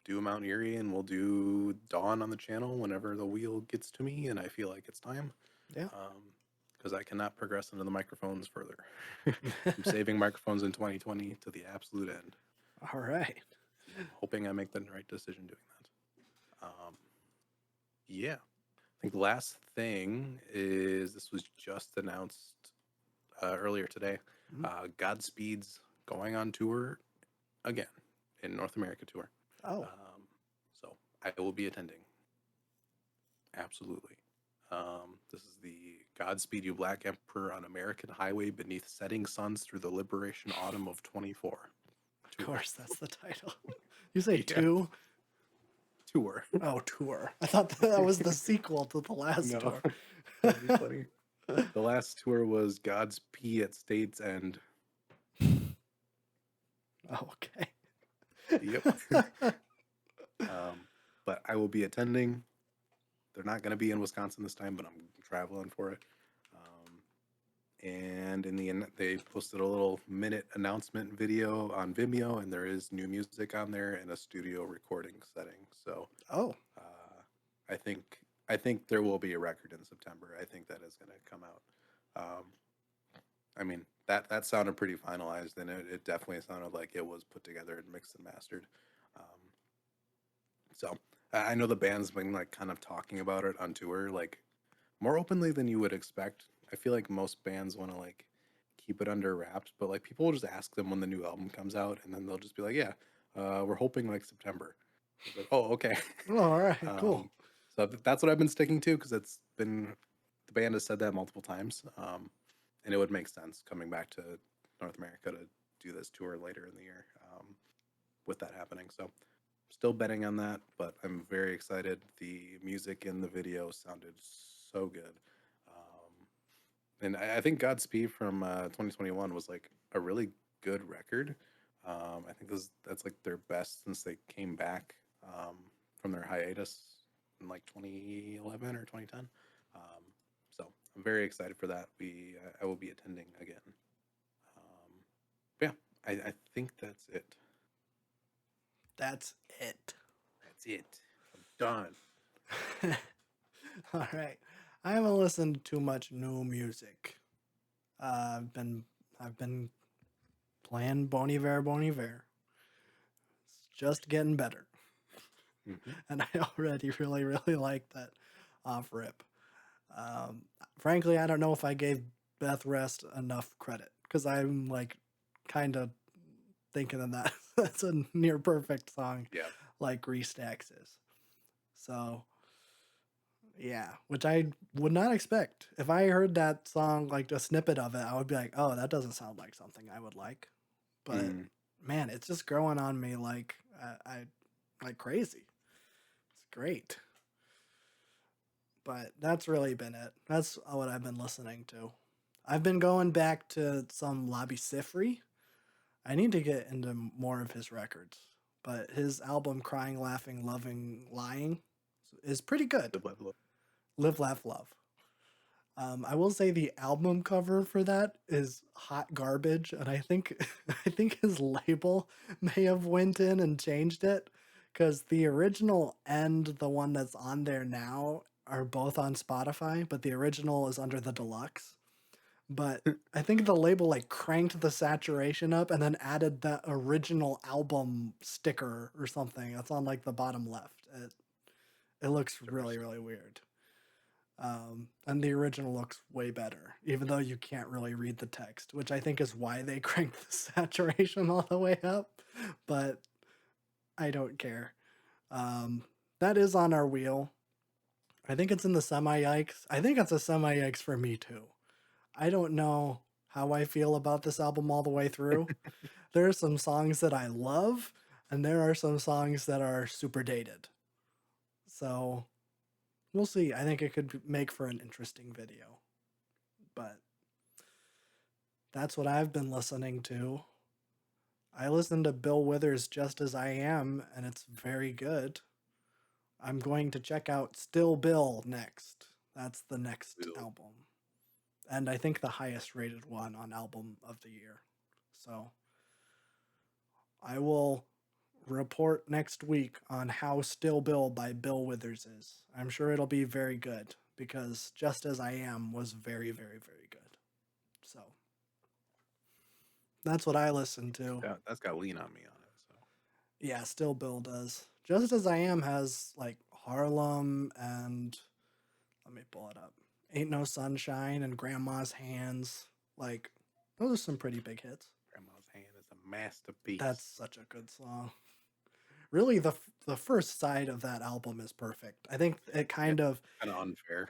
[SPEAKER 2] do Mount Erie, and we'll do Dawn on the channel whenever the wheel gets to me and I feel like it's time.
[SPEAKER 1] Yeah.
[SPEAKER 2] Because I cannot progress into the microphones further. I'm saving microphones in 2020 to the absolute end.
[SPEAKER 1] All right.
[SPEAKER 2] I'm hoping I make the right decision doing that. Yeah. I think the last thing is this was just announced earlier today. Godspeed's going on tour again in North America tour.
[SPEAKER 1] Oh.
[SPEAKER 2] So I will be attending. Absolutely. This is the Godspeed You Black Emperor on American Highway Beneath Setting Suns Through the Liberation Autumn of 24.
[SPEAKER 1] Of course, that's the title. You say
[SPEAKER 2] Yeah.
[SPEAKER 1] two?
[SPEAKER 2] Tour.
[SPEAKER 1] Oh, tour. I thought that was the sequel to the last
[SPEAKER 2] No.
[SPEAKER 1] tour.
[SPEAKER 2] That'd be funny. The last tour was Godspeed at State's End.
[SPEAKER 1] Oh, okay.
[SPEAKER 2] Yep. But I will be attending. They're not going to be in Wisconsin this time, but I'm traveling for it. And in the end, they posted a little minute announcement video on Vimeo, and there is new music on there and a studio recording setting. So,
[SPEAKER 1] Oh,
[SPEAKER 2] I think there will be a record in September. I think that is going to come out. I mean, that sounded pretty finalized, and it definitely sounded like it was put together and mixed and mastered. So I know the band's been like kind of talking about it on tour, like more openly than you would expect. I feel like most bands want to like keep it under wraps, but like people will just ask them when the new album comes out, and then they'll just be like, "Yeah, we're hoping like September." Like, oh, okay.
[SPEAKER 1] all right, cool.
[SPEAKER 2] So that's what I've been sticking to, because it's been, the band has said that multiple times, and it would make sense coming back to North America to do this tour later in the year with that happening. So still betting on that, but I'm very excited. The music in the video sounded so good. And I think Godspeed from 2021 was like a really good record. I think that's like their best since they came back from their hiatus in like 2011 or 2010. So I'm very excited for that. I will be attending again. Yeah, I think that's it.
[SPEAKER 1] That's it.
[SPEAKER 2] That's it. I'm done.
[SPEAKER 1] All right. I haven't listened to too much new music. I've been playing Bon Iver. It's just getting better. And I already really like that off rip. Frankly, I don't know if I gave Beth Rest enough credit, because I'm like kind of thinking of that. That's a near perfect song,
[SPEAKER 2] Yeah.
[SPEAKER 1] like Restacks is. So, yeah, which I would not expect. If I heard that song, like a snippet of it, I would be like, oh, that doesn't sound like something I would like. But man, it's just growing on me like I like crazy. It's great. But that's really been it. That's what I've been listening to. I've been going back to some Labi Sifri. I need to get into more of his records, but his album Crying, Laughing, Loving, Lying is pretty good. Live, Laugh, Love. I will say the album cover for that is hot garbage, and I think I think his label may have went in and changed it, because the original and the one that's on there now are both on Spotify, but the original is under the deluxe. But I think the label like cranked the saturation up and then added the original album sticker or something. That's on like the bottom left. It looks really weird. And the original looks way better, even though you can't really read the text, which I think is why they cranked the saturation all the way up. But I don't care. That is on our wheel. I think it's in the semi-yikes. I think it's a semi-yikes for me too. I don't know how I feel about this album all the way through. There are some songs that I love, and there are some songs that are super dated. So we'll see. I think it could make for an interesting video. But that's what I've been listening to. I listened to Bill Withers' Just As I Am, and it's very good. I'm going to check out Still Bill next. That's the next
[SPEAKER 2] Bill.
[SPEAKER 1] album. And I think the highest rated one on album of the year. So I will report next week on how Still Bill by Bill Withers is. I'm sure it'll be very good because Just As I Am was very, very, very good. So that's what I listen to.
[SPEAKER 2] That's got Lean on Me on it. So
[SPEAKER 1] Yeah, Still Bill does. Just As I Am has like Harlem and let me pull it up. Ain't No Sunshine and Grandma's Hands. Like those are some pretty big hits.
[SPEAKER 2] Grandma's Hand is a masterpiece.
[SPEAKER 1] That's such a good song. Really, the first side of that album is perfect. I think it kind of
[SPEAKER 2] unfair.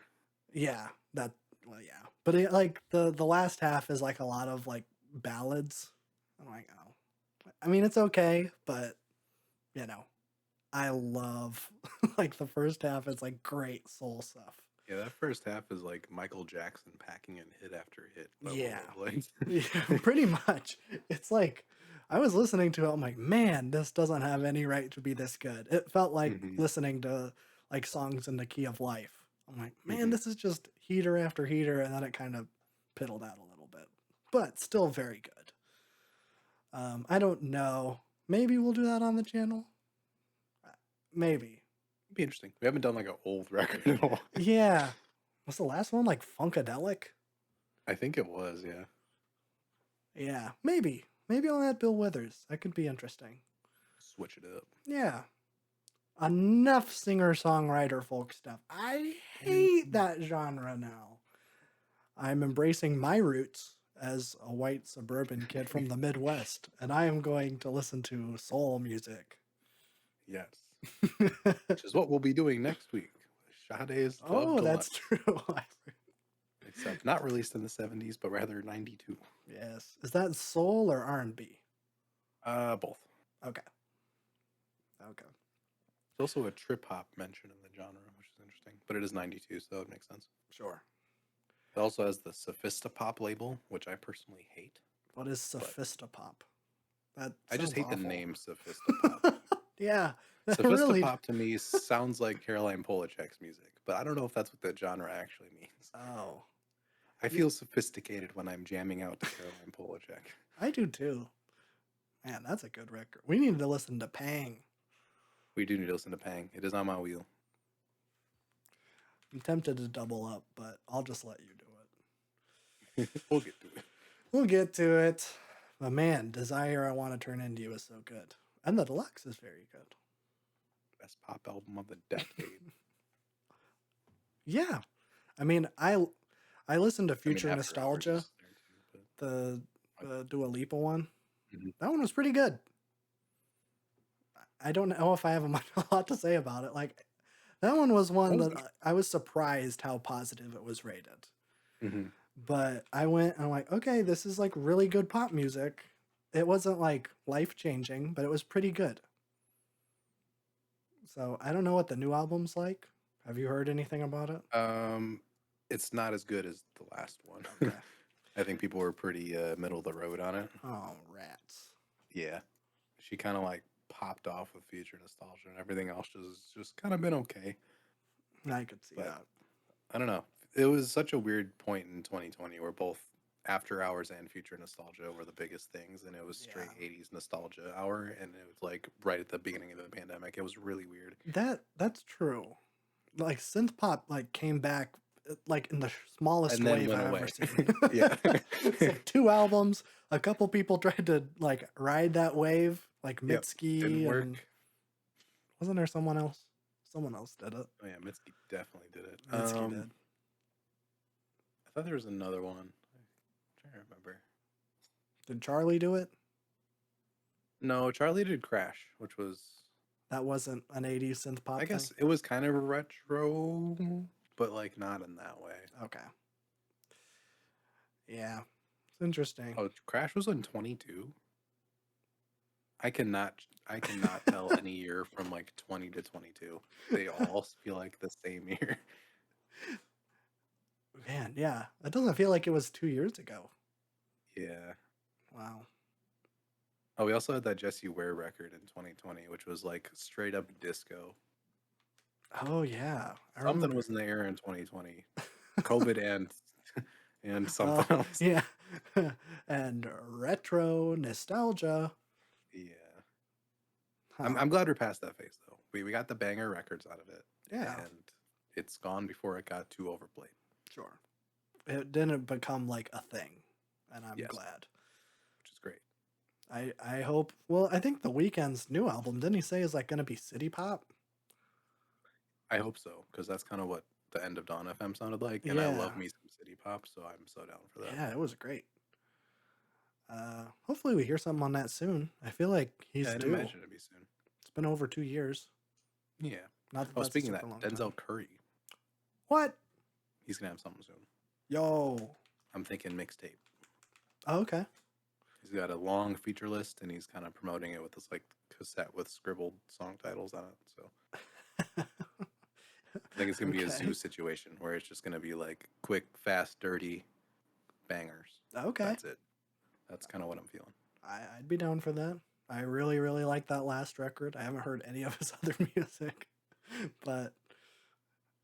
[SPEAKER 1] yeah, that well yeah. But it, like the last half is like a lot of like ballads. I'm like, oh. I mean, it's okay, but you know, I love like the first half is like great soul stuff.
[SPEAKER 2] Yeah, that first half is like Michael Jackson packing in hit after hit.
[SPEAKER 1] Yeah.
[SPEAKER 2] Like,
[SPEAKER 1] Yeah, pretty much. It's like I was listening to it, I'm like, man, this doesn't have any right to be this good. It felt like listening to like songs in the key of life. I'm like, man, this is just heater after heater, and then it kind of piddled out a little bit. But still very good. I don't know. Maybe we'll do that on the channel. Maybe.
[SPEAKER 2] It'd be interesting. We haven't done like an old record at all.
[SPEAKER 1] Yeah. Was the last one like Funkadelic?
[SPEAKER 2] I think it was, yeah.
[SPEAKER 1] Yeah, maybe. Maybe I'll add Bill Withers. That could be interesting.
[SPEAKER 2] Switch it up.
[SPEAKER 1] Yeah. Enough singer-songwriter folk stuff. I hate that genre now. I'm embracing my roots as a white suburban kid from the Midwest, and I am going to listen to soul music.
[SPEAKER 2] Yes. Which is what we'll be doing next week. Sade's Love
[SPEAKER 1] that's
[SPEAKER 2] Deluxe.
[SPEAKER 1] true.
[SPEAKER 2] Except not released in the 70s, but rather 92.
[SPEAKER 1] Yes. Is that soul or R&B?
[SPEAKER 2] Both.
[SPEAKER 1] Okay.
[SPEAKER 2] There's also a trip hop mention in the genre, which is interesting. But it is 92, so that makes sense.
[SPEAKER 1] Sure.
[SPEAKER 2] It also has the Sophistopop label, which I personally hate.
[SPEAKER 1] What is Sophistopop?
[SPEAKER 2] I just hate awful. The name Sophistopop.
[SPEAKER 1] Yeah.
[SPEAKER 2] Sophistopop really... to me sounds like Caroline Polachek's music, but I don't know if that's what the genre actually means.
[SPEAKER 1] Oh.
[SPEAKER 2] I feel sophisticated when I'm jamming out to Caroline Polachek.
[SPEAKER 1] I do too. Man, that's a good record. We need to listen to Pang.
[SPEAKER 2] We do need to listen to Pang. It is on my wheel.
[SPEAKER 1] I'm tempted to double up, but I'll just let you do
[SPEAKER 2] it. We'll get to it.
[SPEAKER 1] We'll get to it. But man, Desire I Want to Turn Into You is so good. And the deluxe is very good.
[SPEAKER 2] Best pop album of the decade.
[SPEAKER 1] Yeah. I mean, I listened to Future Nostalgia, the Dua Lipa one. That one was pretty good. I don't know if I have a lot to say about it. Like, that one was one that I was surprised how positive it was rated. But I went and I'm like, okay, this is like really good pop music. It wasn't like life-changing, but it was pretty good. So I don't know what the new album's like. Have you heard anything about it?
[SPEAKER 2] It's not as good as the last one.
[SPEAKER 1] Okay.
[SPEAKER 2] I think people were pretty middle of the road on it.
[SPEAKER 1] Oh, rats.
[SPEAKER 2] Yeah. She kind of like popped off with Future Nostalgia, and everything else just kind of been okay.
[SPEAKER 1] I could see that.
[SPEAKER 2] I don't know. It was such a weird point in 2020 where both After Hours and Future Nostalgia were the biggest things, and it was straight 80s nostalgia hour, and it was like right at the beginning of the pandemic. It was really weird.
[SPEAKER 1] That's true. Like synth pop like came back like in the smallest wave I've ever seen.
[SPEAKER 2] Yeah.
[SPEAKER 1] It's like 2 albums. A couple people tried to like ride that wave, like Mitski.
[SPEAKER 2] Didn't work.
[SPEAKER 1] Wasn't there someone else? Someone else did it.
[SPEAKER 2] Oh yeah, Mitski definitely did it.
[SPEAKER 1] Mitski did.
[SPEAKER 2] I thought there was another one. I'm trying to remember.
[SPEAKER 1] Did Charlie do it?
[SPEAKER 2] No, Charlie did Crash, which was...
[SPEAKER 1] That wasn't an 80s synth pop
[SPEAKER 2] I guess it was kind of retro, but like not in that way.
[SPEAKER 1] Okay. Yeah. It's interesting.
[SPEAKER 2] Oh, Crash was in 22? I cannot tell any year from like 20 to 22. They all feel like the same year.
[SPEAKER 1] Man, yeah. It doesn't feel like it was 2 years ago.
[SPEAKER 2] Yeah.
[SPEAKER 1] Wow.
[SPEAKER 2] Oh, we also had that Jessie Ware record in 2020, which was like straight up disco.
[SPEAKER 1] Oh yeah, I
[SPEAKER 2] Something
[SPEAKER 1] remember.
[SPEAKER 2] was in the air in 2020. COVID and something
[SPEAKER 1] Oh
[SPEAKER 2] else.
[SPEAKER 1] yeah, and retro nostalgia.
[SPEAKER 2] Yeah.
[SPEAKER 1] Huh?
[SPEAKER 2] I'm glad we're past that phase though. We got the banger records out of it,
[SPEAKER 1] Yeah,
[SPEAKER 2] and it's gone before it got too overplayed.
[SPEAKER 1] sure. It didn't become like a thing, and I'm
[SPEAKER 2] Yes,
[SPEAKER 1] glad.
[SPEAKER 2] which is great.
[SPEAKER 1] I hope. Well, I think the Weeknd's new album, didn't he say, is like gonna be city pop?
[SPEAKER 2] I hope so, because that's kind of what the end of Dawn FM sounded like, and I
[SPEAKER 1] Yeah,
[SPEAKER 2] love me some city pop, so I'm so down for that.
[SPEAKER 1] yeah, it was great. Hopefully we hear something on that soon. I feel like
[SPEAKER 2] Yeah,
[SPEAKER 1] he's
[SPEAKER 2] I'd
[SPEAKER 1] due.
[SPEAKER 2] imagine it'd be soon.
[SPEAKER 1] It's been over 2 years.
[SPEAKER 2] Yeah.
[SPEAKER 1] Not that
[SPEAKER 2] Oh,
[SPEAKER 1] that's a
[SPEAKER 2] speaking of
[SPEAKER 1] super
[SPEAKER 2] that,
[SPEAKER 1] long
[SPEAKER 2] Denzel
[SPEAKER 1] time.
[SPEAKER 2] Curry,
[SPEAKER 1] What?
[SPEAKER 2] he's gonna have something soon.
[SPEAKER 1] Yo.
[SPEAKER 2] I'm thinking mixtape.
[SPEAKER 1] Oh, okay.
[SPEAKER 2] He's got a long feature list, and he's kind of promoting it with this like cassette with scribbled song titles on it. So I think it's gonna be a zoo
[SPEAKER 1] Okay.
[SPEAKER 2] situation where it's just gonna be like quick, fast, dirty bangers.
[SPEAKER 1] Okay.
[SPEAKER 2] That's it. That's kind of what I'm feeling.
[SPEAKER 1] I'd be down for that. I really, really like that last record. I haven't heard any of his other music, but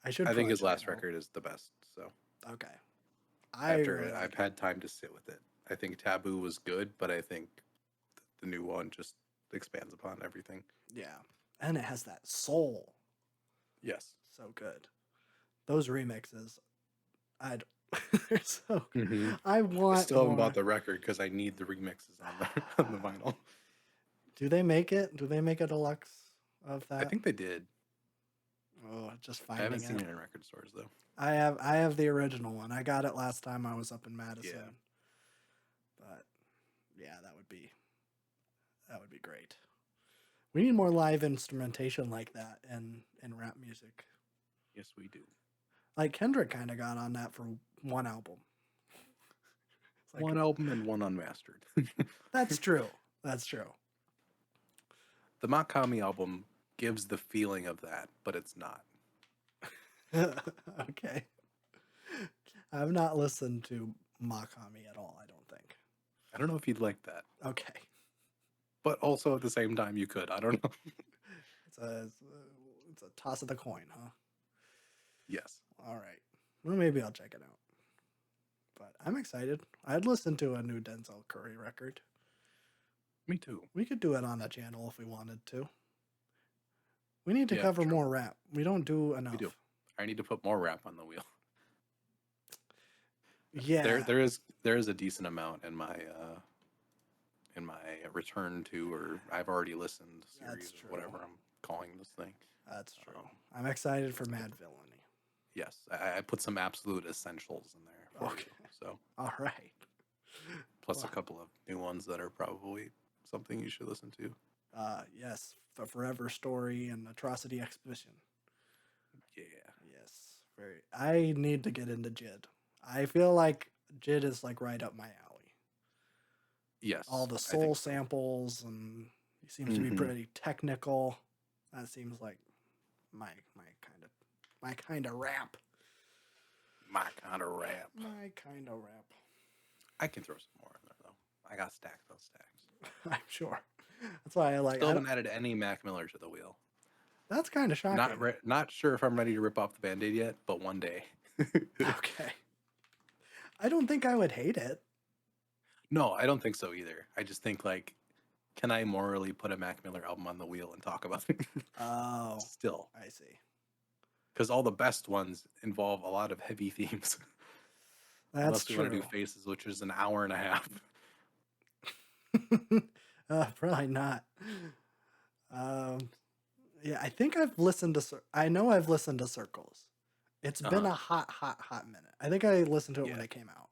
[SPEAKER 1] I should
[SPEAKER 2] I think
[SPEAKER 1] probably
[SPEAKER 2] his
[SPEAKER 1] check it
[SPEAKER 2] last
[SPEAKER 1] out.
[SPEAKER 2] record is the best. So
[SPEAKER 1] Okay. I
[SPEAKER 2] after
[SPEAKER 1] really
[SPEAKER 2] I've
[SPEAKER 1] like it.
[SPEAKER 2] had time to sit with it, I think Taboo was good, but I think the new one just expands upon everything.
[SPEAKER 1] Yeah. And it has that soul.
[SPEAKER 2] Yes.
[SPEAKER 1] So good. Those remixes, I'd they're so good.
[SPEAKER 2] Mm-hmm.
[SPEAKER 1] I
[SPEAKER 2] I
[SPEAKER 1] want
[SPEAKER 2] still haven't bought
[SPEAKER 1] more.
[SPEAKER 2] the record because I need the remixes on the on the vinyl.
[SPEAKER 1] Do they make it? Do they make a deluxe of
[SPEAKER 2] I
[SPEAKER 1] that?
[SPEAKER 2] think they did.
[SPEAKER 1] Oh, just
[SPEAKER 2] I haven't
[SPEAKER 1] finding
[SPEAKER 2] seen
[SPEAKER 1] it.
[SPEAKER 2] it in record stores though.
[SPEAKER 1] I have the original one. I got it last time I was up in
[SPEAKER 2] Yeah.
[SPEAKER 1] Madison. But yeah, that would be great. We need more live instrumentation like that in rap music.
[SPEAKER 2] Yes, we do.
[SPEAKER 1] Like Kendrick kind of got on that for one album. It's like
[SPEAKER 2] One album and one unmastered.
[SPEAKER 1] that's true. That's true.
[SPEAKER 2] The Makami album gives the feeling of that, but it's not.
[SPEAKER 1] Okay. I've not listened to Makami at all, I don't think.
[SPEAKER 2] I don't know if you'd like that,
[SPEAKER 1] Okay.
[SPEAKER 2] but also at the same time you could. I don't know.
[SPEAKER 1] It's a toss of the coin, huh?
[SPEAKER 2] Yes.
[SPEAKER 1] All right. Well, maybe I'll check it out. But I'm excited. I'd listen to a new Denzel Curry record.
[SPEAKER 2] Me too.
[SPEAKER 1] We could do it on the channel if we wanted to. We need to
[SPEAKER 2] Yeah,
[SPEAKER 1] cover
[SPEAKER 2] true.
[SPEAKER 1] more rap. We don't do enough.
[SPEAKER 2] We do. I need to put more rap on the wheel.
[SPEAKER 1] Yeah.
[SPEAKER 2] There is a decent amount in my return to, or I've already listened series
[SPEAKER 1] That's
[SPEAKER 2] or whatever
[SPEAKER 1] true.
[SPEAKER 2] I'm calling this thing.
[SPEAKER 1] That's true.
[SPEAKER 2] Um,
[SPEAKER 1] I'm excited for Mad Villainy.
[SPEAKER 2] yes, I put some absolute essentials in there for
[SPEAKER 1] Okay.
[SPEAKER 2] you. So
[SPEAKER 1] All right.
[SPEAKER 2] plus a
[SPEAKER 1] Well,
[SPEAKER 2] couple of new ones that are probably something you should listen to.
[SPEAKER 1] yes, the Forever Story and Atrocity Exhibition.
[SPEAKER 2] Yeah.
[SPEAKER 1] Yes, very. I need to get into JID. I feel like JID is like right up my alley.
[SPEAKER 2] Yes.
[SPEAKER 1] All the
[SPEAKER 2] I
[SPEAKER 1] soul
[SPEAKER 2] think so.
[SPEAKER 1] samples, and he seems to be pretty technical. That seems like my kind of rap.
[SPEAKER 2] My kind of rap.
[SPEAKER 1] My kind of rap.
[SPEAKER 2] I can throw some more in there though. I got stacks on stacks.
[SPEAKER 1] I'm sure. That's why I like.
[SPEAKER 2] Still haven't added any Mac Miller to the wheel.
[SPEAKER 1] That's kind of shocking.
[SPEAKER 2] Not sure if I'm ready to rip off the Band-Aid yet, but one day.
[SPEAKER 1] Okay. I don't think I would hate it.
[SPEAKER 2] No, I don't think so either. I just think like, can I morally put a Mac Miller album on the wheel and talk about it?
[SPEAKER 1] Oh,
[SPEAKER 2] Still,
[SPEAKER 1] I see.
[SPEAKER 2] because all the best ones involve a lot of heavy themes.
[SPEAKER 1] That's
[SPEAKER 2] Unless we
[SPEAKER 1] true.
[SPEAKER 2] want to do Faces, which is an hour and a half.
[SPEAKER 1] Probably not. Yeah, I think I've listened to. I know I've listened to Circles. It's been a hot minute. I think I listened to it when it came out.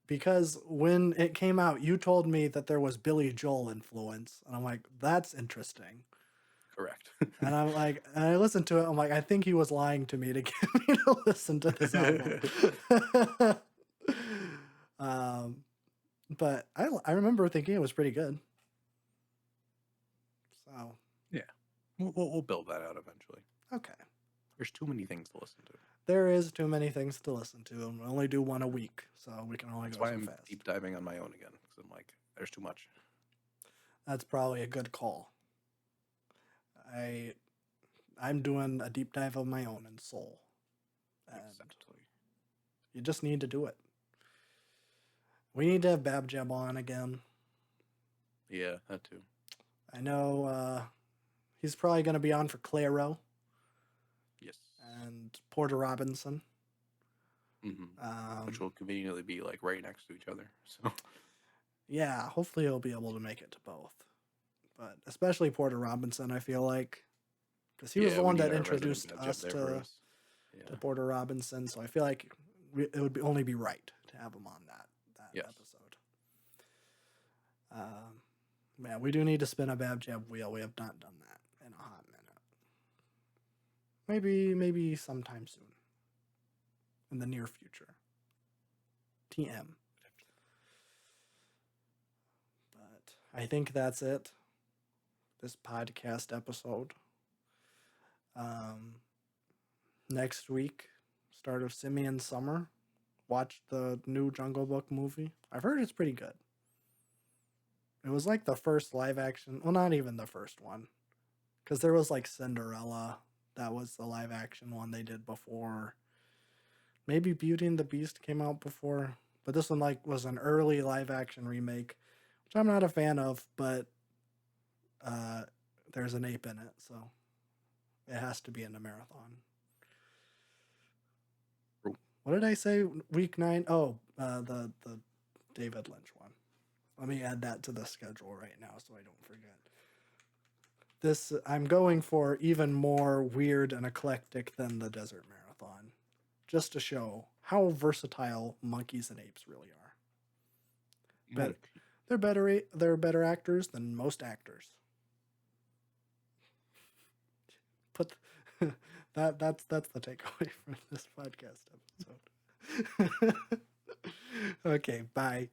[SPEAKER 1] Because when it came out, you told me that there was Billy Joel influence, and I'm like, that's interesting.
[SPEAKER 2] Correct.
[SPEAKER 1] And I'm like, and I listened to it. I'm like, I think he was lying to me to get me to listen to this album. But I remember thinking it was pretty good. So
[SPEAKER 2] Yeah, we'll build that out eventually.
[SPEAKER 1] okay.
[SPEAKER 2] There's too many things to listen to.
[SPEAKER 1] There is too many things to listen to, and we only do one a week, so we can only
[SPEAKER 2] That's
[SPEAKER 1] go
[SPEAKER 2] why
[SPEAKER 1] so
[SPEAKER 2] I'm
[SPEAKER 1] fast.
[SPEAKER 2] deep diving on my own again, because I'm like, there's too much.
[SPEAKER 1] That's probably a good call. I'm doing a deep dive of my own in Soul. And
[SPEAKER 3] Exactly.
[SPEAKER 1] you just need to do it. We need to have Babjab on again.
[SPEAKER 3] Yeah, that too.
[SPEAKER 1] I know he's probably going to be on for Claro
[SPEAKER 3] Yes.
[SPEAKER 1] and Porter Robinson.
[SPEAKER 3] Which will conveniently be like right next to each other. So
[SPEAKER 1] yeah, hopefully he'll be able to make it to both. But especially Porter Robinson, I feel like, because he was the one that introduced us to Porter Robinson. So I feel like it would only be right to have him on that episode. Man, we do need to spin a Babjab wheel. We have not done that in a hot minute. Maybe sometime soon. In the near future. TM. But I think that's it. This podcast episode. Next week, start of SIMIAN summer. Watch the new Jungle Book movie. I've heard it's pretty good. It was like the first live action. Well, not even the first one. Because there was like Cinderella. That was the live action one they did before. Maybe Beauty and the Beast came out before, but this one was an early live action remake, which I'm not a fan of, but there's an ape in it, so it has to be in the marathon. What did I say? Week 9? Oh, the David Lynch one. Let me add that to the schedule right now so I don't forget. I'm going for even more weird and eclectic than the Desert Marathon. Just to show how versatile monkeys and apes really are. But they're better actors than most actors. That's the takeaway from this podcast episode. Okay, bye.